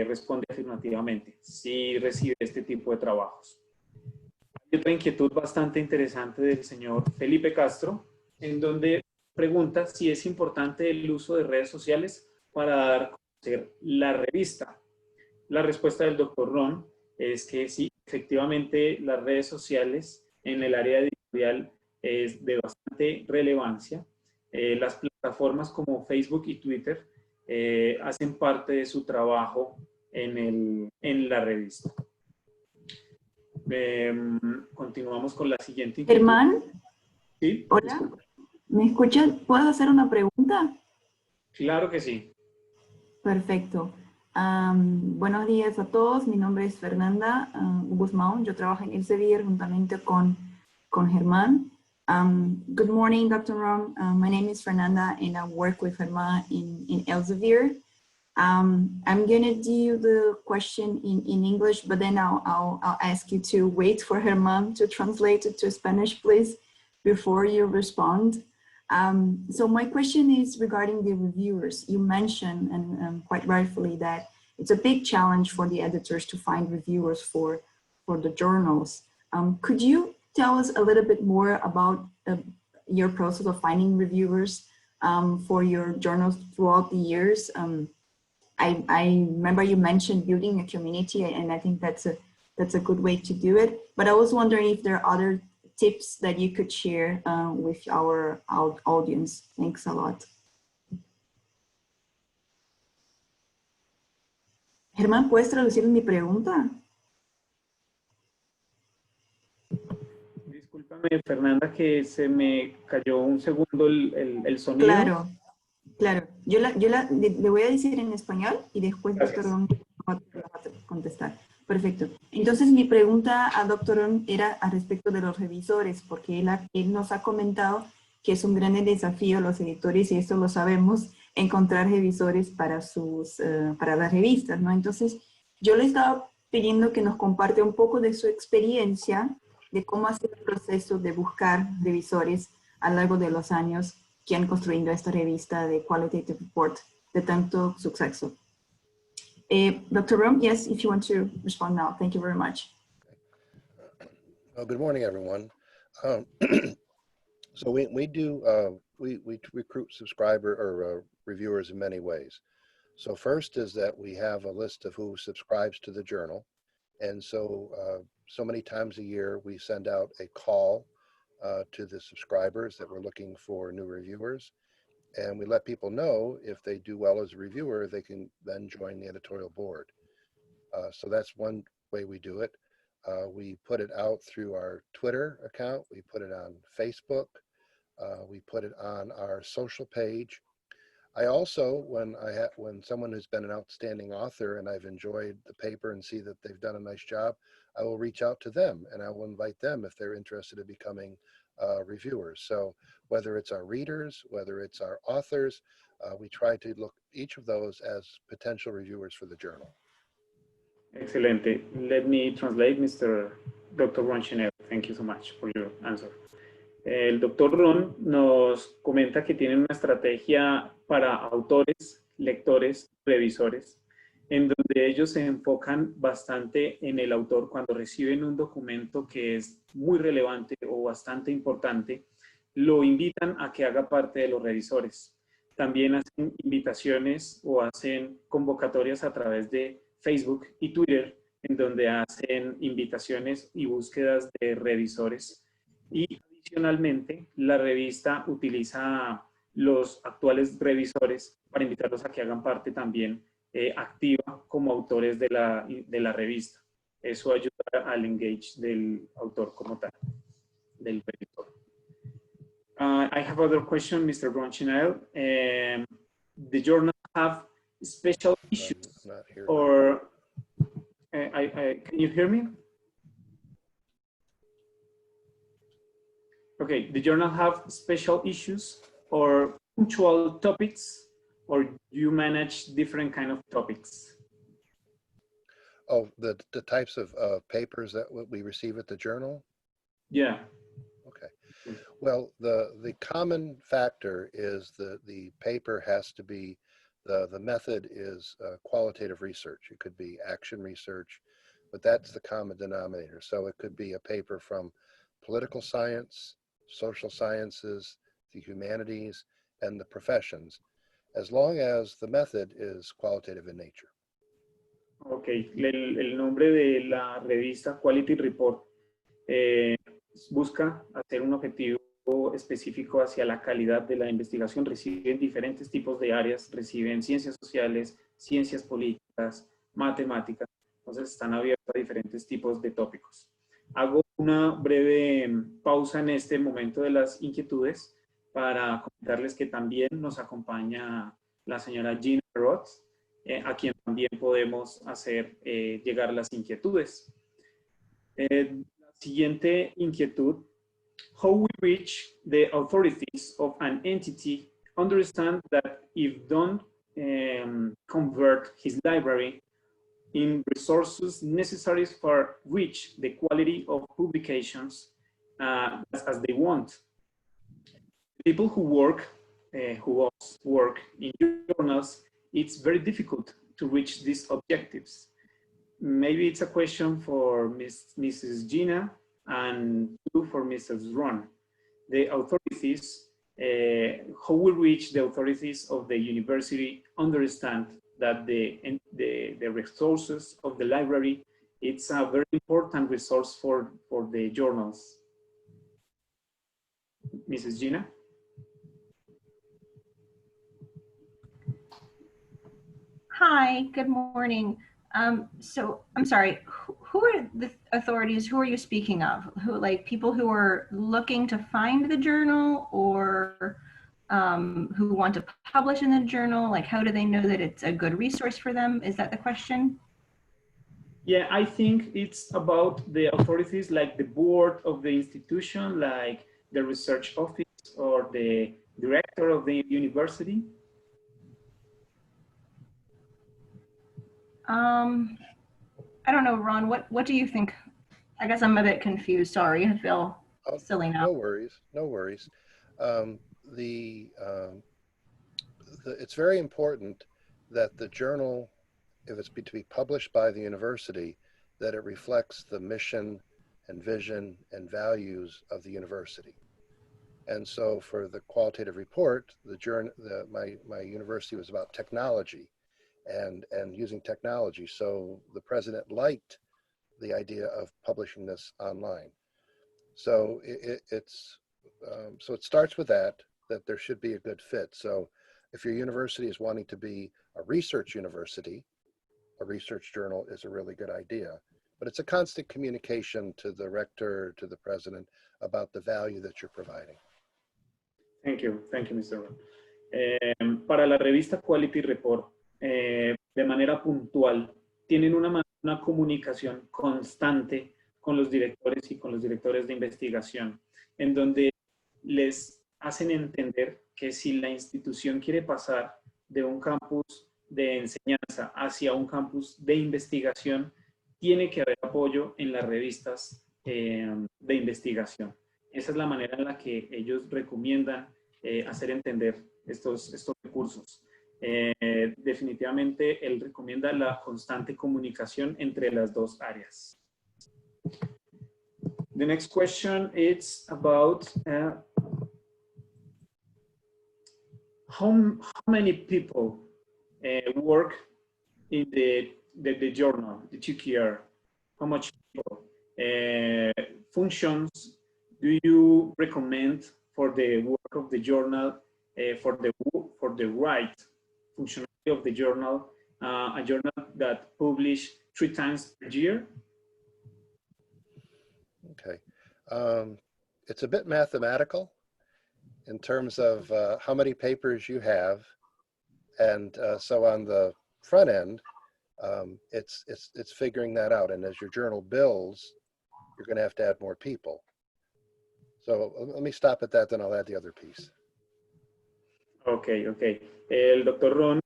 responde afirmativamente, sí recibe este tipo de trabajos. Hay otra inquietud bastante interesante del señor Felipe Castro, en donde pregunta si es importante el uso de redes sociales para dar a conocer la revista. La respuesta del doctor Ron es que sí, efectivamente las redes sociales en el área editorial es de bastante relevancia. Las plataformas como Facebook y Twitter hacen parte de su trabajo en la revista. Continuamos con la siguiente inquietud. Germán. ¿Sí? Hola. ¿Me escuchas? ¿Puedo hacer una pregunta? Claro que sí. Perfecto. Buenos días a todos. Mi nombre es Fernanda Guzmán. Yo trabajo en Elsevier juntamente con Germán. Good morning, Dr. Ron. My name is Fernanda and I work with Germán in Elsevier. I'm going to do the question in English, but then I'll ask you to wait for Germán to translate it to Spanish, please, before you respond. So my question is regarding the reviewers. You mentioned, and quite rightfully, that it's a big challenge for the editors to find reviewers for the journals. Could you tell us a little bit more about your process of finding reviewers for your journals throughout the years? I remember you mentioned building a community, and I think that's a good way to do it. But I was wondering if there are other tips that you could share with our audience. Thanks a lot. Germán, ¿puedes traducir mi pregunta? Discúlpame, Fernanda, que se me cayó un segundo el sonido. Claro, claro. Yo le voy a decir en español y después Dr. Ron va a contestar. Perfecto. Entonces mi pregunta a Dr. Ron era al respecto de los revisores, porque él nos ha comentado que es un gran desafío a los editores, y eso lo sabemos, encontrar revisores para las revistas, ¿no? Entonces yo le estaba pidiendo que nos comparte un poco de su experiencia, de cómo ha sido el proceso de buscar revisores a lo largo de los años que han construido esta revista de Qualitative Report de tanto suceso. Dr. Rom, yes, if you want to respond now. Thank you very much. Well, good morning, everyone. So we recruit subscriber or reviewers in many ways. So first is that we have a list of who subscribes to the journal. And so many times a year, we send out a call to the subscribers that we're looking for new reviewers. And we let people know if they do well as a reviewer, they can then join the editorial board. So that's one way we do it. We put it out through our Twitter account. We put it on Facebook. We put it on our social page. I also, when someone has been an outstanding author and I've enjoyed the paper and see that they've done a nice job, I will reach out to them and I will invite them if they're interested in becoming reviewers. So whether it's our readers, whether it's our authors, we try to look each of those as potential reviewers for the journal. Excelente. Let me translate, Dr. Ron Chanel. Thank you so much for your answer. El Dr. Ron nos comenta que tienen una estrategia para autores, lectores, revisores, en donde ellos se enfocan bastante en el autor cuando reciben un documento que es muy relevante o bastante importante, lo invitan a que haga parte de los revisores. También hacen invitaciones o hacen convocatorias a través de Facebook y Twitter, en donde hacen invitaciones y búsquedas de revisores. Y adicionalmente, la revista utiliza a los actuales revisores para invitarlos a que hagan parte también activa como autores de la revista. Eso ayuda al engage del autor como tal, del revisor. I have other question, Mr. Bronchinel. The journal have special issues or can you hear me? Okay, the journal have special issues or punctual topics, or you manage different kind of topics? Oh, the types of papers that we receive at the journal? Yeah. Okay. Well, the common factor is the paper has to be, the method is qualitative research. It could be action research, but that's the common denominator. So it could be a paper from political science, social sciences, the humanities, and the professions, as long as the method is qualitative in nature. Okay, el nombre de la revista Quality Report busca hacer un objetivo específico hacia la calidad de la investigación. Reciben diferentes tipos de áreas, reciben ciencias sociales, ciencias políticas, matemáticas, entonces están abiertos a diferentes tipos de tópicos. Hago una breve pausa en este momento de las inquietudes para comentarles que también nos acompaña la señora Gina Merriott, a quien también podemos hacer llegar las inquietudes. La siguiente inquietud: how we reach the authorities of an entity understand that if don't convert his library in resources necessary for reach the quality of publications as they want. People who work in journals, it's very difficult to reach these objectives. Maybe it's a question for Mrs. Gina and two for Mrs. Ron. The authorities, how we reach the authorities of the university understand that the resources of the library, it's a very important resource for the journals. Mrs. Gina? Hi, good morning. So I'm sorry, who are the authorities? Who are you speaking of? Who, like people who are looking to find the journal, or who want to publish in the journal? Like, how do they know that it's a good resource for them? Is that the question? Yeah, I think it's about the authorities, like the board of the institution, like the research office or the director of the university. I don't know, Ron, what do you think? I guess I'm a bit confused. Sorry, I feel silly now. No worries, no worries. It's very important that the journal, if it's to be published by the university, that it reflects the mission and vision and values of the university. And so for the qualitative report, my university was about technology and using technology. So the president liked the idea of publishing this online. So so it starts with that there should be a good fit. So if your university is wanting to be a research university, a research journal is a really good idea. But it's a constant communication to the rector, to the president, about the value that you're providing. Thank you, Mr. Ron. Para la revista Quality Report, de manera puntual, tienen una comunicación constante con los directores y con los directores de investigación, en donde les hacen entender que si la institución quiere pasar de un campus de enseñanza hacia un campus de investigación, tiene que haber apoyo en las revistas de investigación. Esa es la manera en la que ellos recomiendan hacer entender estos recursos. Definitivamente, él recomienda la constante comunicación entre las dos áreas. The next question is about how many people work in the journal, the TQR? How much people? Functions do you recommend for the work of the journal, for the right functionality of the journal, a journal that publish 3 times per year? Okay, it's a bit mathematical in terms of how many papers you have, and so on the front end, it's figuring that out. And as your journal builds, you're going to have to add more people. So let me stop at that, then I'll add the other piece. Okay. El doctor Ron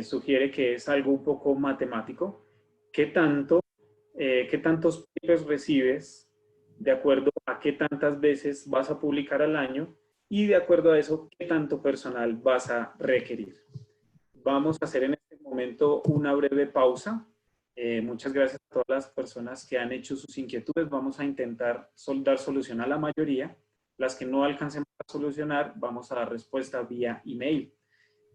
sugiere que es algo un poco matemático. ¿Qué tantos papers recibes de acuerdo a qué tantas veces vas a publicar al año y de acuerdo a eso qué tanto personal vas a requerir? Vamos a hacer en este momento una breve pausa. Muchas gracias a todas las personas que han hecho sus inquietudes. Vamos a intentar dar solución a la mayoría. Las que no alcancemos a solucionar, vamos a dar respuesta vía email.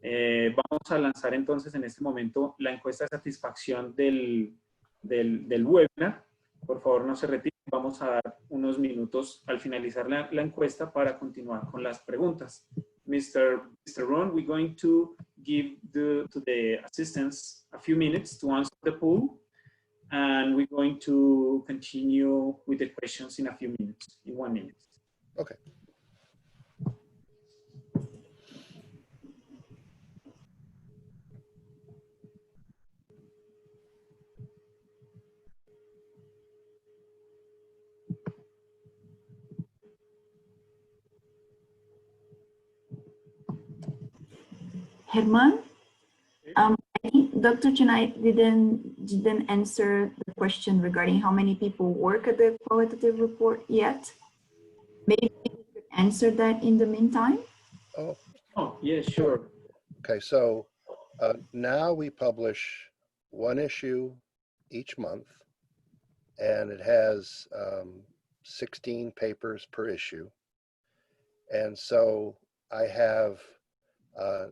Vamos a lanzar entonces en este momento la encuesta de satisfacción del webinar Por favor, no se retiren. Vamos a dar unos minutos al finalizar la encuesta para continuar con las preguntas. Mr. Ron, we're going to give to the assistants a few minutes to answer the poll, and we're going to continue with the questions in a few minutes, in 1 minute. Okay. Herman, I think Dr. Chenai didn't answer the question regarding how many people work at the qualitative report yet. Maybe you could answer that in the meantime. Oh, yeah, sure. Okay, so now we publish 1 issue each month, and it has 16 papers per issue. And so I have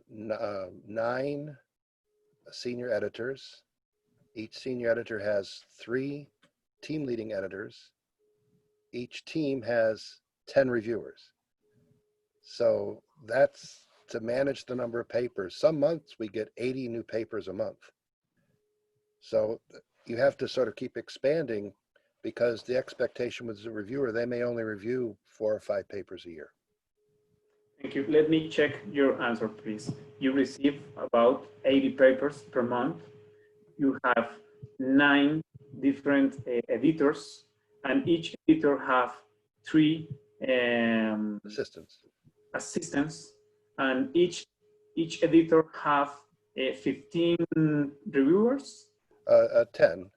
9 senior editors. Each senior editor has 3 team leading editors. Each team has 10 reviewers. So that's to manage the number of papers. Some months we get 80 new papers a month. So you have to sort of keep expanding, because the expectation with the reviewer, they may only review 4 or 5 papers a year. Thank you. Let me check your answer, please. You receive about 80 papers per month. You have 9 different editors, and each editor have 3 assistants, and each editor have 15 reviewers. 10.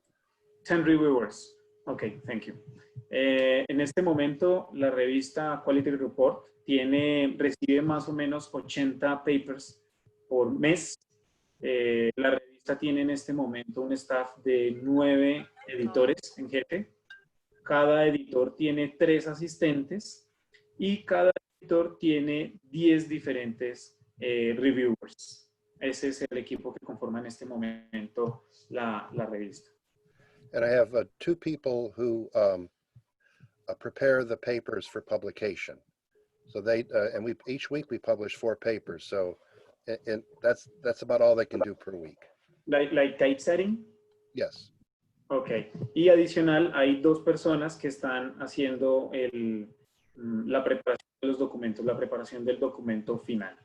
10 reviewers. Okay, thank you. En este momento, la revista Qualitative Report recibe más o menos 80 papers por mes. La revista tiene en este momento un staff de 9 editores en jefe. Cada editor tiene 3 asistentes y cada editor tiene 10 diferentes reviewers. Ese es el equipo que conforma en este momento la revista. And I have 2 people who prepare the papers for publication. So they and each week we publish 4 papers. So that's about all they can do per week. Like typesetting? Yes. Okay. Y adicional, hay 2 personas que están haciendo la preparación de los documentos, la preparación del documento final.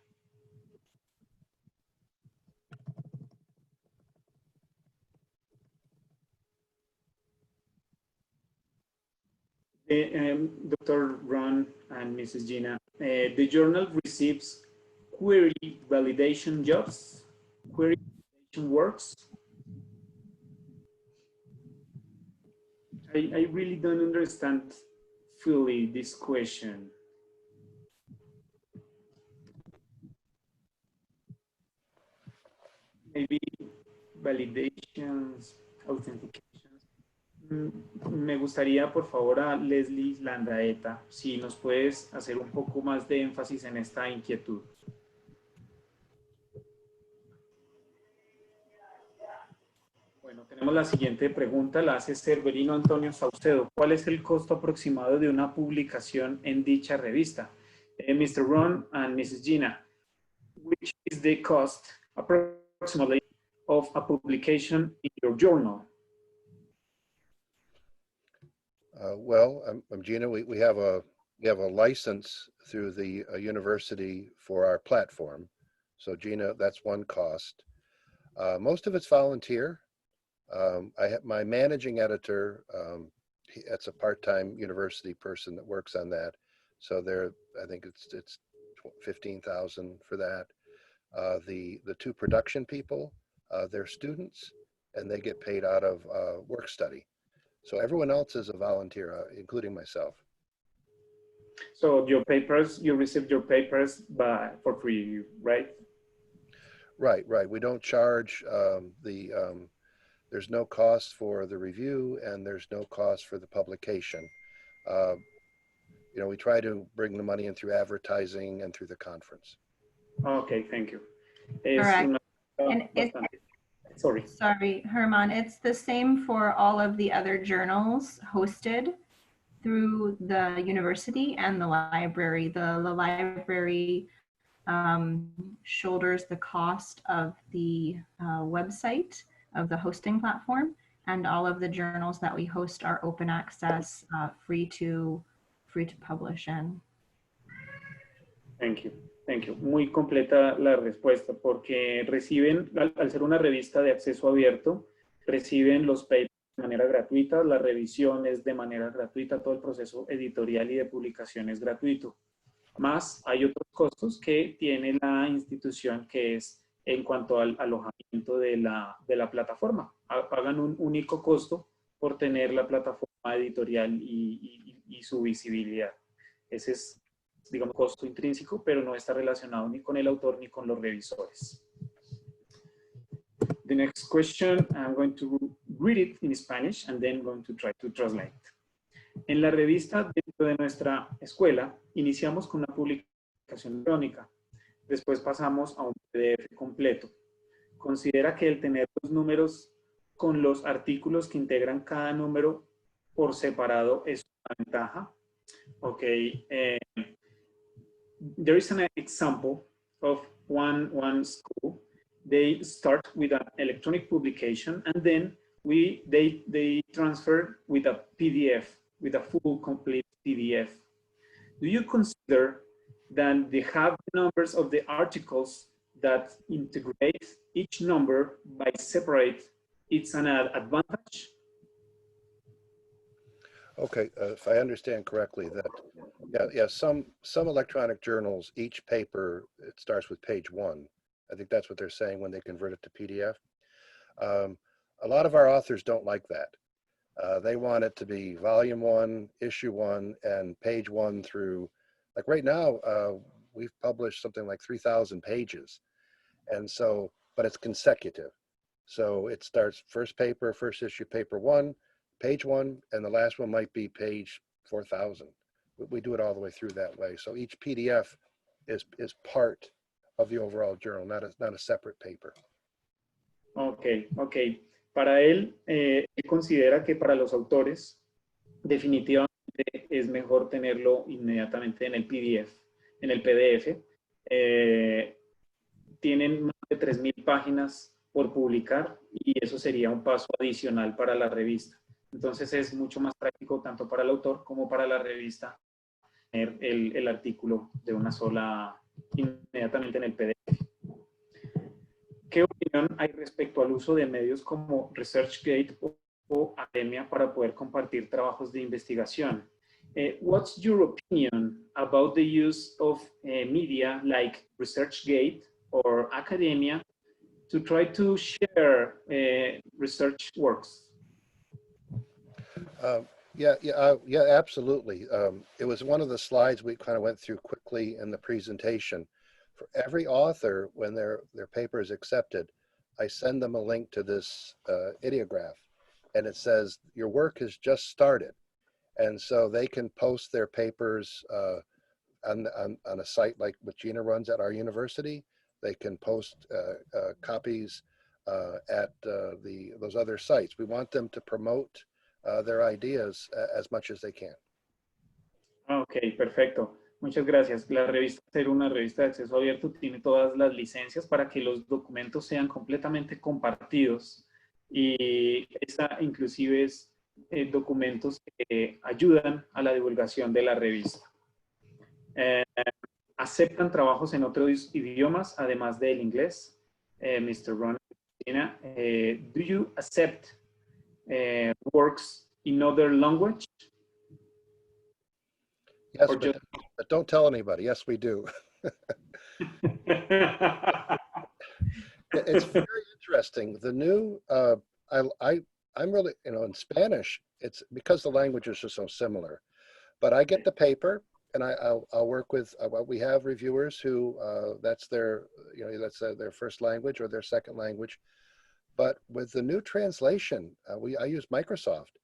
Dr. Ron and Mrs. Gina, the journal receives query validation jobs, query validation works. I really don't understand fully this question. Maybe validations, authentications. Me gustaría, por favor, a Leslie Landaeta, si nos puedes hacer un poco más de énfasis en esta inquietud. Bueno, tenemos la siguiente pregunta, la hace Cerverino Antonio Saucedo. ¿Cuál es el costo aproximado de una publicación en dicha revista? Mr. Ron and Mrs. Gina, which is the cost approximately of a publication in your journal? Well, I'm Gina. We have a license through the university for our platform. So Gina, that's one cost. Most of it's volunteer. I have my managing editor. That's a part-time university person that works on that. So I think it's 15,000 for that. The 2 production people, they're students, and they get paid out of work study. So everyone else is a volunteer, including myself. So your papers, you received your papers for free, right? Right. We don't charge there's no cost for the review, and there's no cost for the publication. We try to bring the money in through advertising and through the conference. Okay, thank you. All right. And Sorry. Sorry, Herman, it's the same for all of the other journals hosted through the university and the library. The library shoulders the cost of the website of the hosting platform, and all of the journals that we host are open access, free to publish in. Thank you. Thank you. Muy completa la respuesta, porque reciben, al ser una revista de acceso abierto, reciben los papers de manera gratuita, las revisiones de manera gratuita, todo el proceso editorial y de publicación es gratuito. Más hay otros costos que tiene la institución, que es en cuanto al alojamiento de la plataforma. Pagan un único costo por tener la plataforma editorial y su visibilidad. Ese es, digamos, costo intrínseco, pero no está relacionado ni con el autor ni con los revisores. The next question, I'm going to read it in Spanish and then going to try to translate. En la revista dentro de nuestra escuela, iniciamos con una publicación electrónica. Después pasamos a un PDF completo. Considera que el tener los números con los artículos que integran cada número por separado es una ventaja. Okay. There is an example of one school. They start with an electronic publication and then they transfer with a PDF, with a full complete PDF. Do you consider that they have the numbers of the articles that integrate each number by separate? It's an advantage? Okay, if I understand correctly, that some electronic journals, each paper, it starts with page 1. I think that's what they're saying when they convert it to PDF. A lot of our authors don't like that. They want it to be volume 1, issue 1, and page 1 through, like right now, we've published something like 3,000 pages. And so, but it's consecutive. So it starts first paper, first issue, paper 1, page 1, and the last one might be page 4,000. We do it all the way through that way. So each PDF is part of the overall journal, not a separate paper. Okay. Para él considera que para los autores definitivamente es mejor tenerlo inmediatamente en el PDF, en el PDF. Tienen más de 3,000 páginas por publicar y eso sería un paso adicional para la revista. Entonces es mucho más práctico tanto para el autor como para la revista tener el artículo de una sola inmediatamente en el PDF. ¿Qué opinión hay respecto al uso de medios como ResearchGate o Academia para poder compartir trabajos de investigación? What's your opinion about the use of media like ResearchGate or Academia to try to share research works? Yeah, absolutely. It was one of the slides we kind of went through quickly in the presentation. For every author, when their paper is accepted, I send them a link to this ideograph, and it says, your work has just started. And so they can post their papers on a site like what Gina runs at our university. They can post copies at those other sites. We want them to promote their ideas as much as they can. Ok, perfecto. Muchas gracias. La revista, ser una revista de acceso abierto, tiene todas las licencias para que los documentos sean completamente compartidos. Y esta inclusive es documentos que ayudan a la divulgación de la revista. ¿Aceptan trabajos en otros idiomas además del inglés? Mr. Ron, do you accept works in other language? Yes, but don't tell anybody. Yes, we do. It's very interesting. The new, I'm really, in Spanish, it's because the languages are so similar. But I get the paper, and I'll work with, we have reviewers who, that's their, that's their first language or their second language. But with the new translation, I use Microsoft,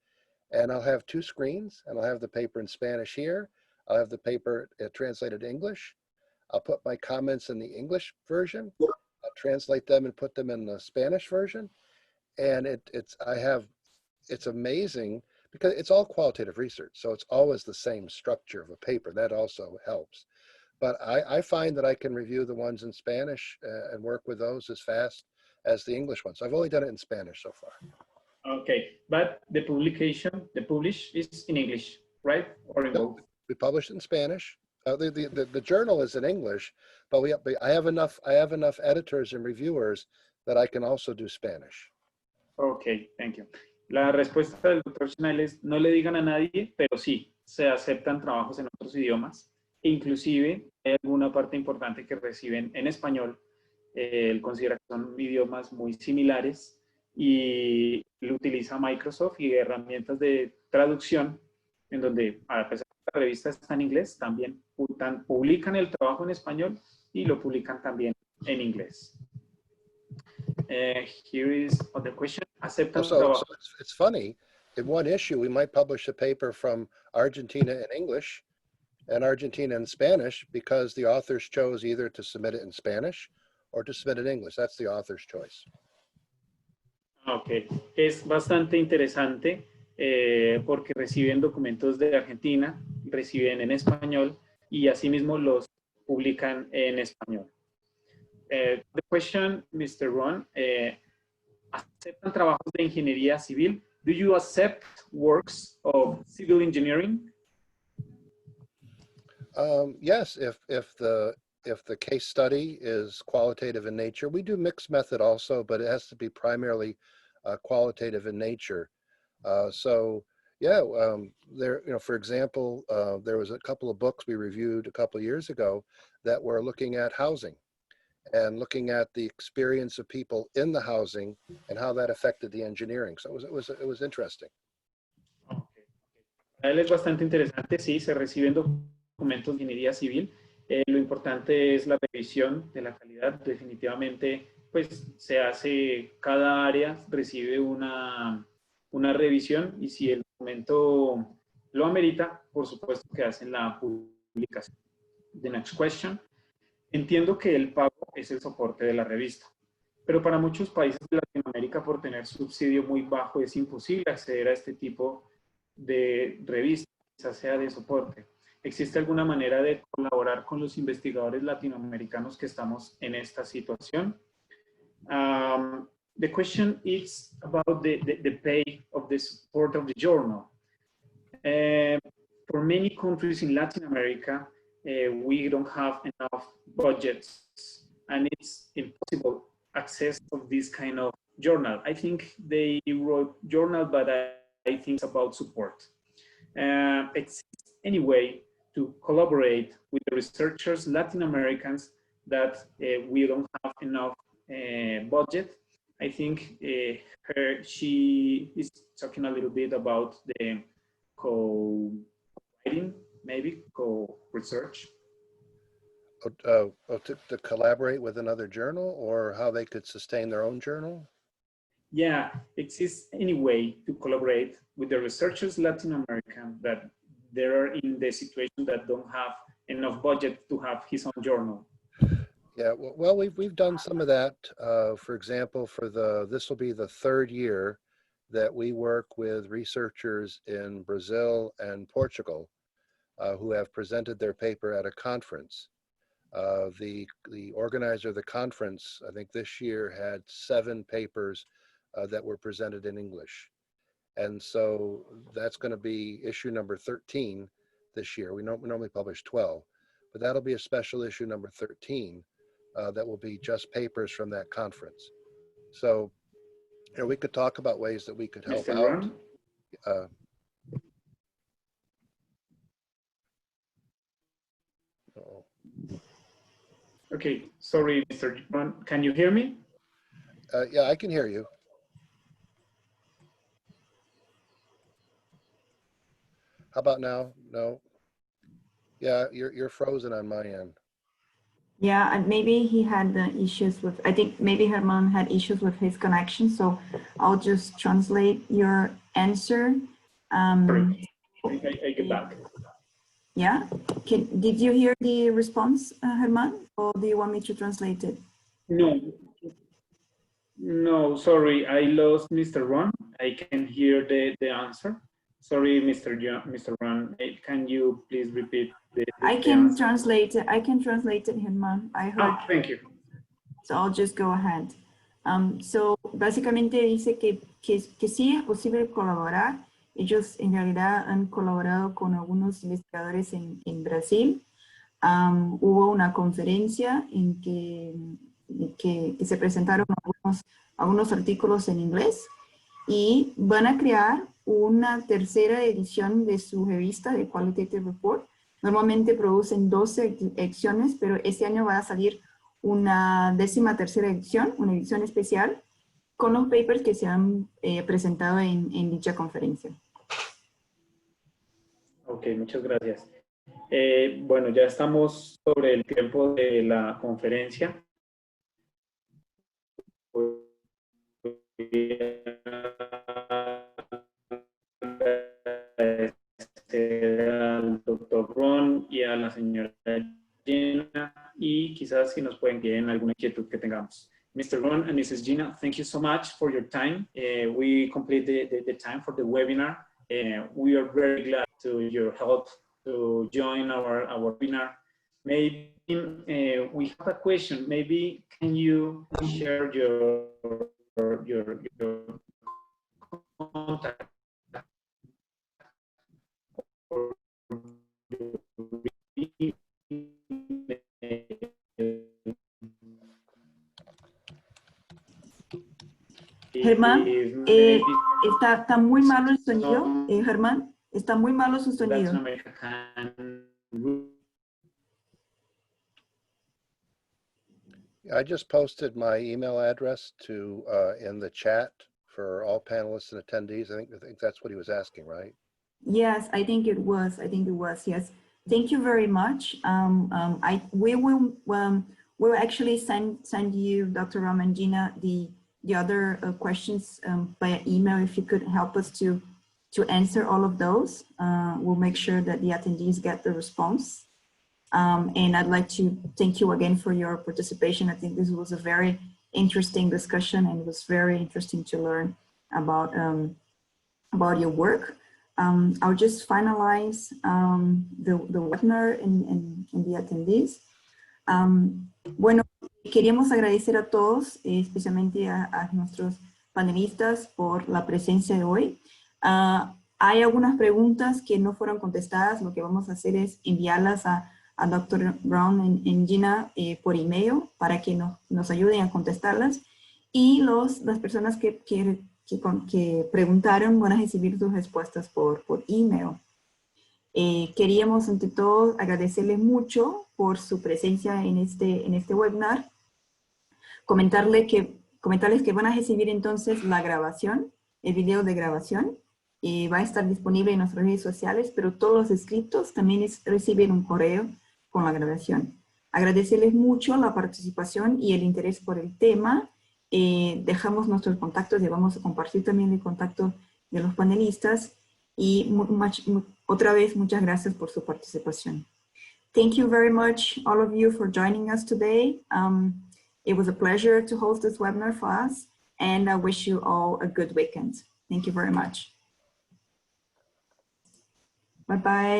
and I'll have two screens, and I'll have the paper in Spanish here. I'll have the paper translated English. I'll put my comments in the English version, translate them and put them in the Spanish version. And it's amazing because it's all qualitative research. So it's always the same structure of a paper. That also helps. But I find that I can review the ones in Spanish and work with those as fast as the English ones. I've only done it in Spanish so far. Okay, but the publish is in English, right? Or in both? We publish it in Spanish. The journal is in English, but I have enough editors and reviewers that I can also do Spanish. Okay, thank you. La respuesta del Dr. Chanel es: no le digan a nadie, pero sí, se aceptan trabajos en otros idiomas. Inclusive hay alguna parte importante que reciben en español. Él considera que son idiomas muy similares y lo utiliza Microsoft y herramientas de traducción en donde, a pesar de que la revista está en inglés, también publican el trabajo en español y lo publican también en inglés. Here is other question. ¿Aceptan trabajo? So it's funny. In one issue, we might publish a paper from Argentina in English and Argentina in Spanish because the authors chose either to submit it in Spanish or to submit it in English. That's the author's choice. Ok, es bastante interesante porque reciben documentos de Argentina, reciben en español y asimismo los publican en español. The question, Mr. Ron, ¿aceptan trabajos de ingeniería civil? Do you accept works of civil engineering? Yes, if the case study is qualitative in nature. We do mixed method also, but it has to be primarily qualitative in nature. So yeah, there, for example, there was a couple of books we reviewed a couple of years ago that were looking at housing and looking at the experience of people in the housing and how that affected the engineering. So it was interesting. Okay. Él es bastante interesante, sí, se reciben documentos de ingeniería civil. Lo importante es la revisión de la calidad. Definitivamente, pues se hace, cada área recibe una revisión y si el documento lo amerita, por supuesto que hacen la publicación. The next question. Entiendo que el pago es el soporte de la revista, pero para muchos países de Latinoamérica, por tener subsidio muy bajo, es imposible acceder a este tipo de revistas, quizás sea de soporte. ¿Existe alguna manera de colaborar con los investigadores latinoamericanos que estamos en esta situación? The question is about the pay of the support of the journal. For many countries in Latin America, we don't have enough budgets and it's impossible access of this kind of journal. I think they wrote journal, but I think it's about support. Exists any way to collaborate with the researchers, Latin Americans, that we don't have enough budget? I think she is talking a little bit about the co-writing, maybe co-research. To collaborate with another journal or how they could sustain their own journal? Yeah, exists any way to collaborate with the researchers Latin American that they are in the situation that don't have enough budget to have his own journal. Yeah, well, we've done some of that. For example, this will be the third year that we work with researchers in Brazil and Portugal who have presented their paper at a conference. The organizer of the conference, I think this year, had 7 papers that were presented in English. And so that's going to be issue number 13 this year. We normally publish 12, but that'll be a special issue number 13 that will be just papers from that conference. So, we could talk about ways that we could help out. Okay, sorry, Mr. John, can you hear me? Yeah, I can hear you. How about now? No. Yeah, you're frozen on my end. Yeah, and maybe he had issues with, I think maybe Herman had issues with his connection, so I'll just translate your answer. Sorry, I get back. Yeah, did you hear the response, Herman, or do you want me to translate it? No, sorry, I lost Mr. Ron. I can hear the answer. Sorry, Mr. Ron. Can you please repeat the I can translate it, Germán. I heard. Oh, thank you. So I'll just go ahead. So básicamente dice que sí es posible colaborar. Ellos en realidad han colaborado con algunos investigadores en Brasil. Hubo una conferencia en que se presentaron algunos artículos en inglés y van a crear una tercera edición de su revista de Qualitative Report. Normalmente producen 12 ediciones, pero este año va a salir una 13ª edición, una edición especial, con los papers que se han presentado en dicha conferencia. Ok, muchas gracias. Bueno, ya estamos sobre el tiempo de la conferencia. Al doctor Ron y a la señora Gina, y quizás si nos pueden guiar en alguna inquietud que tengamos. Mr. Ron and Mrs. Gina, thank you so much for your time. We complete the time for the webinar. We are very glad to your help to join our webinar. Maybe we have a question. Maybe can you share your contact? Germán, está muy malo el sonido. Germán, está muy malo su sonido. I just posted my email address to in the chat for all panelists and attendees. I think that's what he was asking, right? Yes, I think it was. Yes. Thank you very much. We will actually send you, Dr. Ram and Gina, the other questions via email. If you could help us to answer all of those, we'll make sure that the attendees get the response. And I'd like to thank you again for your participation. I think this was a very interesting discussion, and it was very interesting to learn about your work. I'll just finalize the webinar and the attendees. Bueno, queríamos agradecer a todos, especialmente a nuestros panelistas por la presencia de hoy. Hay algunas preguntas que no fueron contestadas. Lo que vamos a hacer es enviarlas a Dr. Brown y Gina por email para que nos ayuden a contestarlas. Y las personas que preguntaron van a recibir sus respuestas por email. Queríamos ante todo agradecerles mucho por su presencia en este webinar. Comentarles que van a recibir entonces la grabación, el video de grabación. Va a estar disponible en nuestras redes sociales, pero todos los inscritos también reciben un correo con la grabación. Agradecerles mucho la participación y el interés por el tema. Dejamos nuestros contactos y vamos a compartir también el contacto de los panelistas. Y otra vez, muchas gracias por su participación. Thank you very much, all of you, for joining us today. It was a pleasure to host this webinar for us, and I wish you all a good weekend. Thank you very much. Bye-bye.